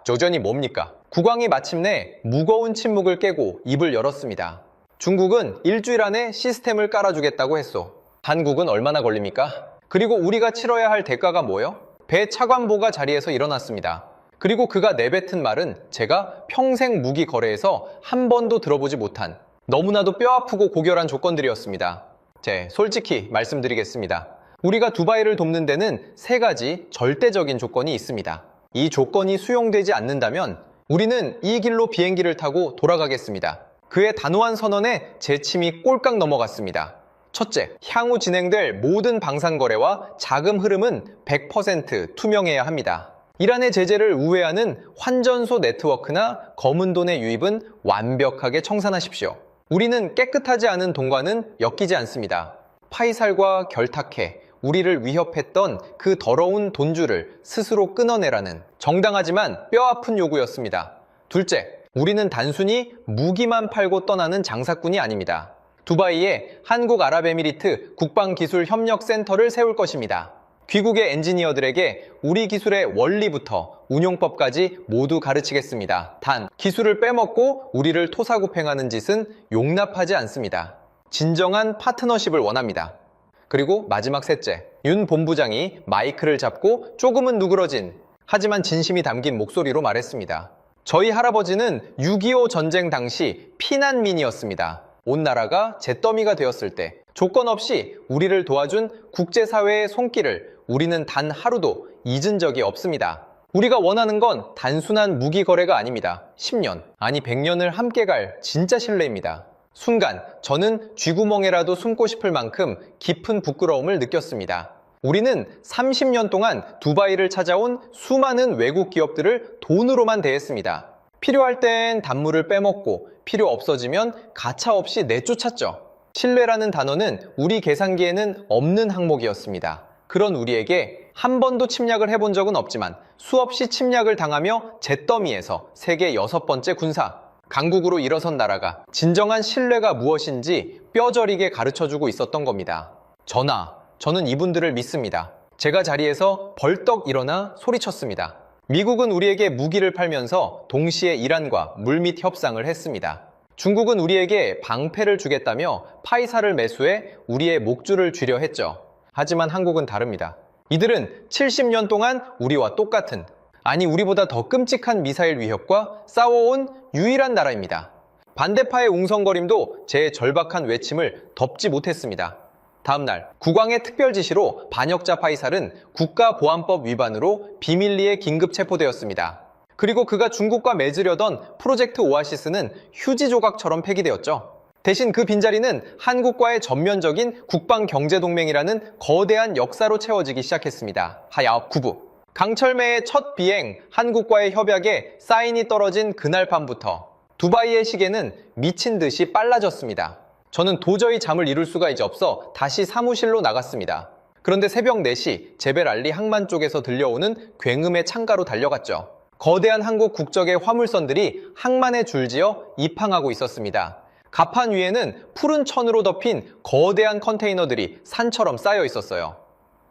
조전이 뭡니까? 국왕이 마침내 무거운 침묵을 깨고 입을 열었습니다. 중국은 일주일 안에 시스템을 깔아주겠다고 했소. 한국은 얼마나 걸립니까? 그리고 우리가 치러야 할 대가가 뭐요? 배 차관보가 자리에서 일어났습니다. 그리고 그가 내뱉은 말은 제가 평생 무기 거래에서 한 번도 들어보지 못한 너무나도 뼈아프고 고결한 조건들이었습니다. 솔직히 말씀드리겠습니다. 우리가 두바이를 돕는 데는 3가지 절대적인 조건이 있습니다. 이 조건이 수용되지 않는다면 우리는 이 길로 비행기를 타고 돌아가겠습니다. 그의 단호한 선언에 제 침이 꼴깍 넘어갔습니다. 첫째, 향후 진행될 모든 방산거래와 자금 흐름은 100% 투명해야 합니다. 이란의 제재를 우회하는 환전소 네트워크나 검은 돈의 유입은 완벽하게 청산하십시오. 우리는 깨끗하지 않은 돈과는 엮이지 않습니다. 파이살과 결탁해 우리를 위협했던 그 더러운 돈줄을 스스로 끊어내라는 정당하지만 뼈아픈 요구였습니다. 둘째, 우리는 단순히 무기만 팔고 떠나는 장사꾼이 아닙니다. 두바이에 한국아랍에미리트 국방기술협력센터를 세울 것입니다. 귀국의 엔지니어들에게 우리 기술의 원리부터 운용법까지 모두 가르치겠습니다. 단, 기술을 빼먹고 우리를 토사구팽하는 짓은 용납하지 않습니다. 진정한 파트너십을 원합니다. 그리고 마지막 셋째, 윤 본부장이 마이크를 잡고 조금은 누그러진 하지만 진심이 담긴 목소리로 말했습니다. 저희 할아버지는 6.25 전쟁 당시 피난민이었습니다. 온 나라가 잿더미가 되었을 때 조건 없이 우리를 도와준 국제사회의 손길을 우리는 단 하루도 잊은 적이 없습니다. 우리가 원하는 건 단순한 무기 거래가 아닙니다. 10년, 아니 100년을 함께 갈 진짜 신뢰입니다. 순간 저는 쥐구멍에라도 숨고 싶을 만큼 깊은 부끄러움을 느꼈습니다. 우리는 30년 동안 두바이를 찾아온 수많은 외국 기업들을 돈으로만 대했습니다. 필요할 땐 단물을 빼먹고 필요 없어지면 가차없이 내쫓았죠. 신뢰라는 단어는 우리 계산기에는 없는 항목이었습니다. 그런 우리에게 한 번도 침략을 해본 적은 없지만 수없이 침략을 당하며 잿더미에서 세계 6번째 군사, 강국으로 일어선 나라가 진정한 신뢰가 무엇인지 뼈저리게 가르쳐주고 있었던 겁니다. 저는 이분들을 믿습니다. 제가 자리에서 벌떡 일어나 소리쳤습니다. 미국은 우리에게 무기를 팔면서 동시에 이란과 물밑 협상을 했습니다. 중국은 우리에게 방패를 주겠다며 파이사를 매수해 우리의 목줄을 쥐려 했죠. 하지만 한국은 다릅니다. 이들은 70년 동안 우리와 똑같은, 아니 우리보다 더 끔찍한 미사일 위협과 싸워온 유일한 나라입니다. 반대파의 웅성거림도 제 절박한 외침을 덮지 못했습니다. 다음날 국왕의 특별 지시로 반역자 파이살은 국가보안법 위반으로 비밀리에 긴급 체포되었습니다. 그리고 그가 중국과 맺으려던 프로젝트 오아시스는 휴지 조각처럼 폐기되었죠. 대신 그 빈자리는 한국과의 전면적인 국방경제동맹이라는 거대한 역사로 채워지기 시작했습니다. 하야업 9부. 강철매의 첫 비행 한국과의 협약에 사인이 떨어진 그날 밤부터 두바이의 시계는 미친 듯이 빨라졌습니다. 저는 도저히 잠을 이룰 수가 이제 없어 다시 사무실로 나갔습니다. 그런데 새벽 4시 제벨알리 항만 쪽에서 들려오는 굉음의 창가로 달려갔죠. 거대한 한국 국적의 화물선들이 항만에 줄지어 입항하고 있었습니다. 갑판 위에는 푸른 천으로 덮인 거대한 컨테이너들이 산처럼 쌓여 있었어요.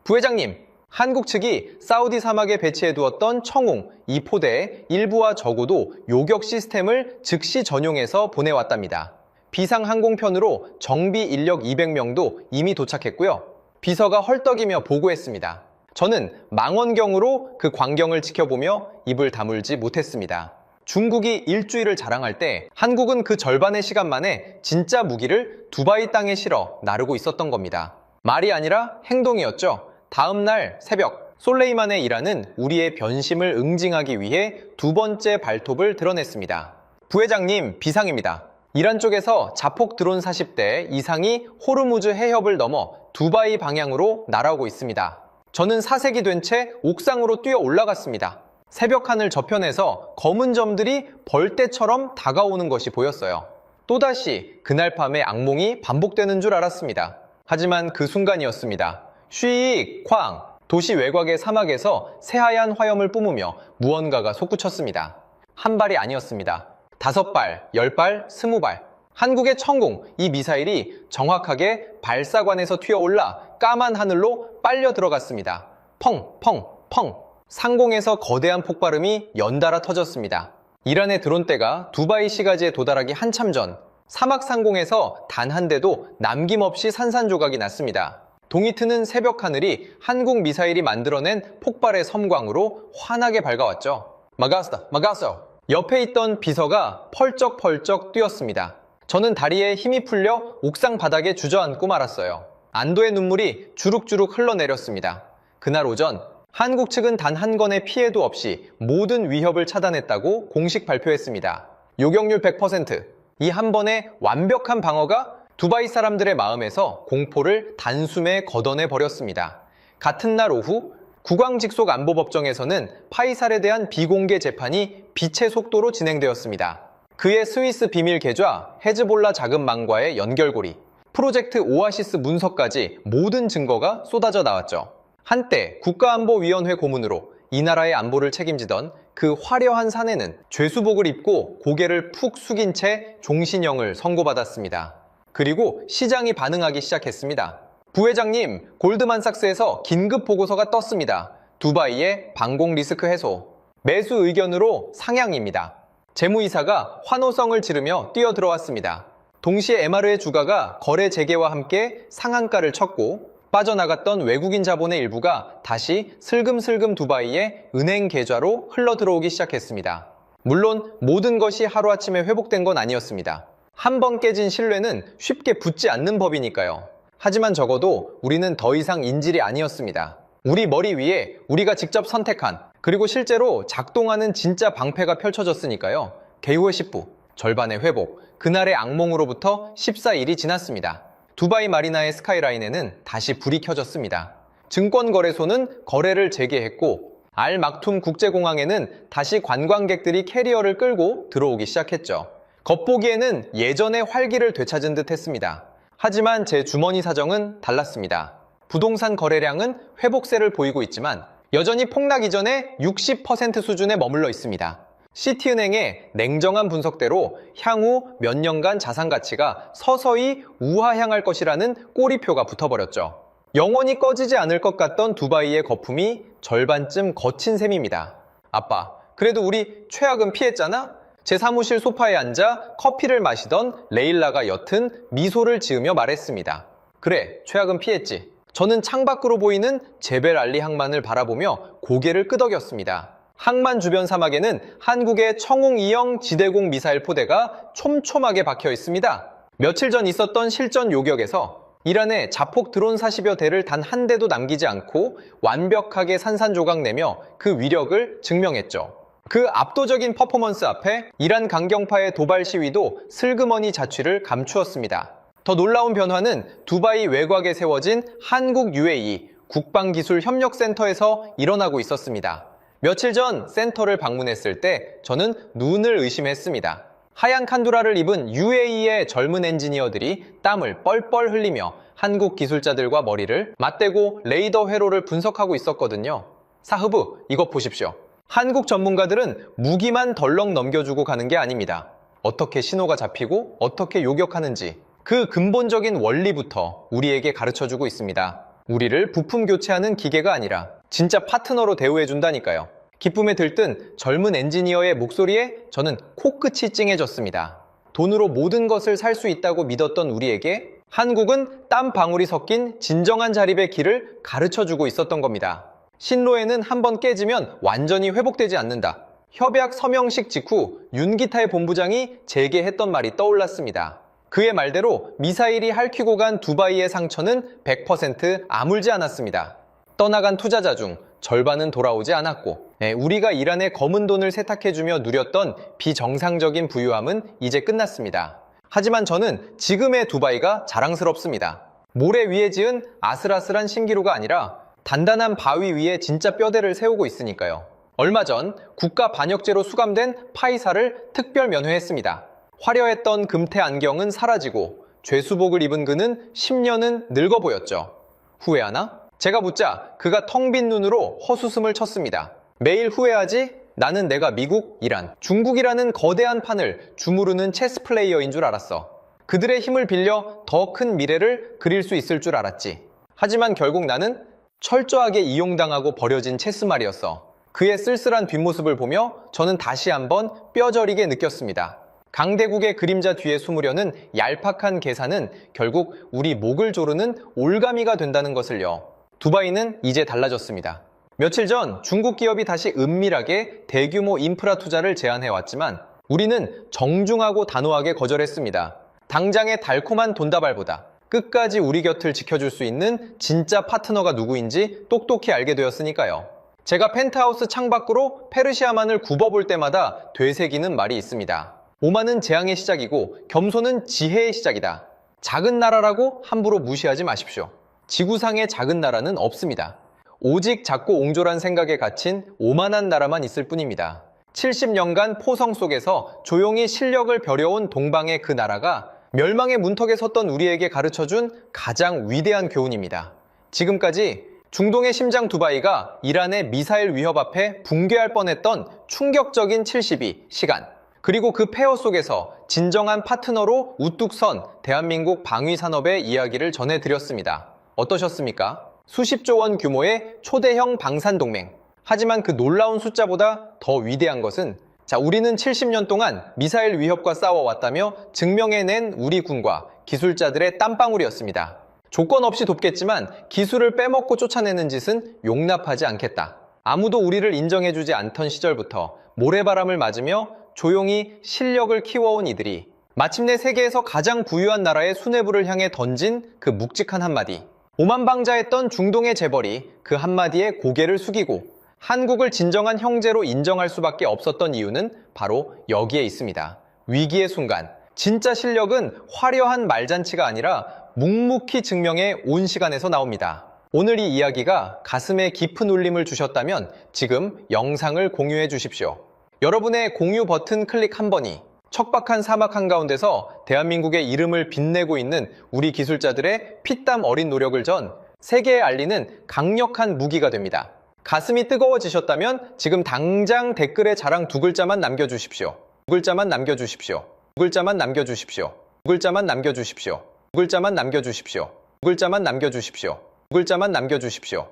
부회장님, 한국 측이 사우디 사막에 배치해 두었던 청웅 2포대의 일부와 적어도 요격 시스템을 즉시 전용해서 보내왔답니다. 비상항공편으로 정비 인력 200명도 이미 도착했고요. 비서가 헐떡이며 보고했습니다. 저는 망원경으로 그 광경을 지켜보며 입을 다물지 못했습니다. 중국이 일주일을 자랑할 때 한국은 그 절반의 시간 만에 진짜 무기를 두바이 땅에 실어 나르고 있었던 겁니다. 말이 아니라 행동이었죠. 다음 날 새벽, 솔레이만의 이란은 우리의 변심을 응징하기 위해 두 번째 발톱을 드러냈습니다. 부회장님, 비상입니다. 이란 쪽에서 자폭 드론 40대 이상이 호르무즈 해협을 넘어 두바이 방향으로 날아오고 있습니다. 저는 사색이 된 채 옥상으로 뛰어 올라갔습니다. 새벽 하늘 저편에서 검은 점들이 벌떼처럼 다가오는 것이 보였어요. 또다시 그날 밤의 악몽이 반복되는 줄 알았습니다. 하지만 그 순간이었습니다. 쉬익, 쾅! 도시 외곽의 사막에서 새하얀 화염을 뿜으며 무언가가 솟구쳤습니다. 한 발이 아니었습니다. 5발, 10발, 20발. 한국의 청공, 이 미사일이 정확하게 발사관에서 튀어올라 까만 하늘로 빨려 들어갔습니다. 펑, 펑, 펑. 상공에서 거대한 폭발음이 연달아 터졌습니다. 이란의 드론대가 두바이 시가지에 도달하기 한참 전 사막 상공에서 단 한 대도 남김없이 산산조각이 났습니다. 동이 트는 새벽 하늘이 한국 미사일이 만들어낸 폭발의 섬광으로 환하게 밝아왔죠. 막았어, 막았어. 옆에 있던 비서가 펄쩍펄쩍 뛰었습니다. 저는 다리에 힘이 풀려 옥상 바닥에 주저앉고 말았어요. 안도의 눈물이 주룩주룩 흘러내렸습니다. 그날 오전 한국 측은 단 한 건의 피해도 없이 모든 위협을 차단했다고 공식 발표했습니다. 요격률 100%. 이 한 번의 완벽한 방어가 두바이 사람들의 마음에서 공포를 단숨에 걷어내 버렸습니다. 같은 날 오후 국왕직속안보법정에서는 파이살에 대한 비공개 재판이 빛의 속도로 진행되었습니다. 그의 스위스 비밀 계좌, 헤즈볼라 자금망과의 연결고리, 프로젝트 오아시스 문서까지 모든 증거가 쏟아져 나왔죠. 한때 국가안보위원회 고문으로 이 나라의 안보를 책임지던 그 화려한 사내는 죄수복을 입고 고개를 푹 숙인 채 종신형을 선고받았습니다. 그리고 시장이 반응하기 시작했습니다. 부회장님, 골드만삭스에서 긴급 보고서가 떴습니다. 두바이의 방공 리스크 해소. 매수 의견으로 상향입니다. 재무이사가 환호성을 지르며 뛰어들어왔습니다. 동시에 MR의 주가가 거래 재개와 함께 상한가를 쳤고 빠져나갔던 외국인 자본의 일부가 다시 슬금슬금 두바이의 은행 계좌로 흘러들어오기 시작했습니다. 물론 모든 것이 하루아침에 회복된 건 아니었습니다. 한 번 깨진 신뢰는 쉽게 붙지 않는 법이니까요. 하지만 적어도 우리는 더 이상 인질이 아니었습니다. 우리 머리 위에 우리가 직접 선택한 그리고 실제로 작동하는 진짜 방패가 펼쳐졌으니까요. 개후의 10부, 절반의 회복, 그날의 악몽으로부터 14일이 지났습니다. 두바이 마리나의 스카이라인에는 다시 불이 켜졌습니다. 증권거래소는 거래를 재개했고 알 막툼 국제공항에는 다시 관광객들이 캐리어를 끌고 들어오기 시작했죠. 겉보기에는 예전의 활기를 되찾은 듯 했습니다. 하지만 제 주머니 사정은 달랐습니다. 부동산 거래량은 회복세를 보이고 있지만 여전히 폭락 이전의 60% 수준에 머물러 있습니다. 시티은행의 냉정한 분석대로 향후 몇 년간 자산 가치가 서서히 우하향할 것이라는 꼬리표가 붙어버렸죠. 영원히 꺼지지 않을 것 같던 두바이의 거품이 절반쯤 거친 셈입니다. 아빠, 그래도 우리 최악은 피했잖아? 제 사무실 소파에 앉아 커피를 마시던 레일라가 옅은 미소를 지으며 말했습니다. 그래, 최악은 피했지. 저는 창밖으로 보이는 제벨알리 항만을 바라보며 고개를 끄덕였습니다. 항만 주변 사막에는 한국의 청웅 2형 지대공 미사일 포대가 촘촘하게 박혀 있습니다. 며칠 전 있었던 실전 요격에서 이란의 자폭 드론 40여 대를 단 한 대도 남기지 않고 완벽하게 산산조각 내며 그 위력을 증명했죠. 그 압도적인 퍼포먼스 앞에 이란 강경파의 도발 시위도 슬그머니 자취를 감추었습니다. 더 놀라운 변화는 두바이 외곽에 세워진 한국 UAE 국방기술협력센터에서 일어나고 있었습니다. 며칠 전 센터를 방문했을 때 저는 눈을 의심했습니다. 하얀 칸두라를 입은 UAE의 젊은 엔지니어들이 땀을 뻘뻘 흘리며 한국 기술자들과 머리를 맞대고 레이더 회로를 분석하고 있었거든요. 사흐브, 이것 보십시오. 한국 전문가들은 무기만 덜렁 넘겨주고 가는 게 아닙니다. 어떻게 신호가 잡히고 어떻게 요격하는지 그 근본적인 원리부터 우리에게 가르쳐주고 있습니다. 우리를 부품 교체하는 기계가 아니라 진짜 파트너로 대우해준다니까요. 기쁨에 들뜬 젊은 엔지니어의 목소리에 저는 코끝이 찡해졌습니다. 돈으로 모든 것을 살 수 있다고 믿었던 우리에게 한국은 땀 방울이 섞인 진정한 자립의 길을 가르쳐주고 있었던 겁니다. 신로에는 한번 깨지면 완전히 회복되지 않는다. 협약 서명식 직후 윤기타의 본부장이 제게 했던 말이 떠올랐습니다. 그의 말대로 미사일이 핥히고 간 두바이의 상처는 100% 아물지 않았습니다. 떠나간 투자자 중 절반은 돌아오지 않았고, 우리가 이란의 검은 돈을 세탁해주며 누렸던 비정상적인 부유함은 이제 끝났습니다. 하지만 저는 지금의 두바이가 자랑스럽습니다. 모래 위에 지은 아슬아슬한 신기루가 아니라 단단한 바위 위에 진짜 뼈대를 세우고 있으니까요. 얼마 전 국가 반역죄로 수감된 파이사를 특별 면회했습니다. 화려했던 금태 안경은 사라지고 죄수복을 입은 그는 10년은 늙어 보였죠. 후회하나? 제가 묻자 그가 텅 빈 눈으로 헛웃음을 쳤습니다. 매일 후회하지? 나는 내가 미국, 이란, 중국이라는 거대한 판을 주무르는 체스 플레이어인 줄 알았어. 그들의 힘을 빌려 더 큰 미래를 그릴 수 있을 줄 알았지. 하지만 결국 나는 철저하게 이용당하고 버려진 체스말이었어. 그의 쓸쓸한 뒷모습을 보며 저는 다시 한번 뼈저리게 느꼈습니다. 강대국의 그림자 뒤에 숨으려는 얄팍한 계산은 결국 우리 목을 조르는 올가미가 된다는 것을요. 두바이는 이제 달라졌습니다. 며칠 전 중국 기업이 다시 은밀하게 대규모 인프라 투자를 제안해왔지만 우리는 정중하고 단호하게 거절했습니다. 당장의 달콤한 돈다발보다 끝까지 우리 곁을 지켜줄 수 있는 진짜 파트너가 누구인지 똑똑히 알게 되었으니까요. 제가 펜트하우스 창밖으로 페르시아만을 굽어볼 때마다 되새기는 말이 있습니다. 오만은 재앙의 시작이고 겸손은 지혜의 시작이다. 작은 나라라고 함부로 무시하지 마십시오. 지구상의 작은 나라는 없습니다. 오직 작고 옹졸한 생각에 갇힌 오만한 나라만 있을 뿐입니다. 70년간 포성 속에서 조용히 실력을 벼려온 동방의 그 나라가 멸망의 문턱에 섰던 우리에게 가르쳐준 가장 위대한 교훈입니다. 지금까지 중동의 심장 두바이가 이란의 미사일 위협 앞에 붕괴할 뻔했던 충격적인 72시간, 그리고 그 폐허 속에서 진정한 파트너로 우뚝 선 대한민국 방위산업의 이야기를 전해드렸습니다. 어떠셨습니까? 수십조 원 규모의 초대형 방산동맹. 하지만 그 놀라운 숫자보다 더 위대한 것은 우리는 70년 동안 미사일 위협과 싸워왔다며 증명해낸 우리 군과 기술자들의 땀방울이었습니다. 조건 없이 돕겠지만 기술을 빼먹고 쫓아내는 짓은 용납하지 않겠다. 아무도 우리를 인정해주지 않던 시절부터 모래바람을 맞으며 조용히 실력을 키워온 이들이 마침내 세계에서 가장 부유한 나라의 수뇌부를 향해 던진 그 묵직한 한마디. 오만방자했던 중동의 재벌이 그 한마디에 고개를 숙이고 한국을 진정한 형제로 인정할 수밖에 없었던 이유는 바로 여기에 있습니다. 위기의 순간, 진짜 실력은 화려한 말잔치가 아니라 묵묵히 증명해 온 시간에서 나옵니다. 오늘 이 이야기가 가슴에 깊은 울림을 주셨다면 지금 영상을 공유해 주십시오. 여러분의 공유 버튼 클릭 한 번이 척박한 사막 한가운데서 대한민국의 이름을 빛내고 있는 우리 기술자들의 피땀 어린 노력을 전 세계에 알리는 강력한 무기가 됩니다. 가슴이 뜨거워지셨다면 지금 당장 댓글에 자랑 두 글자만 남겨주십시오. 두 글자만 남겨주십시오. 두 글자만 남겨주십시오. 두 글자만 남겨주십시오. 두 글자만 남겨주십시오. 두 글자만 남겨주십시오. 두 글자만 남겨주십시오.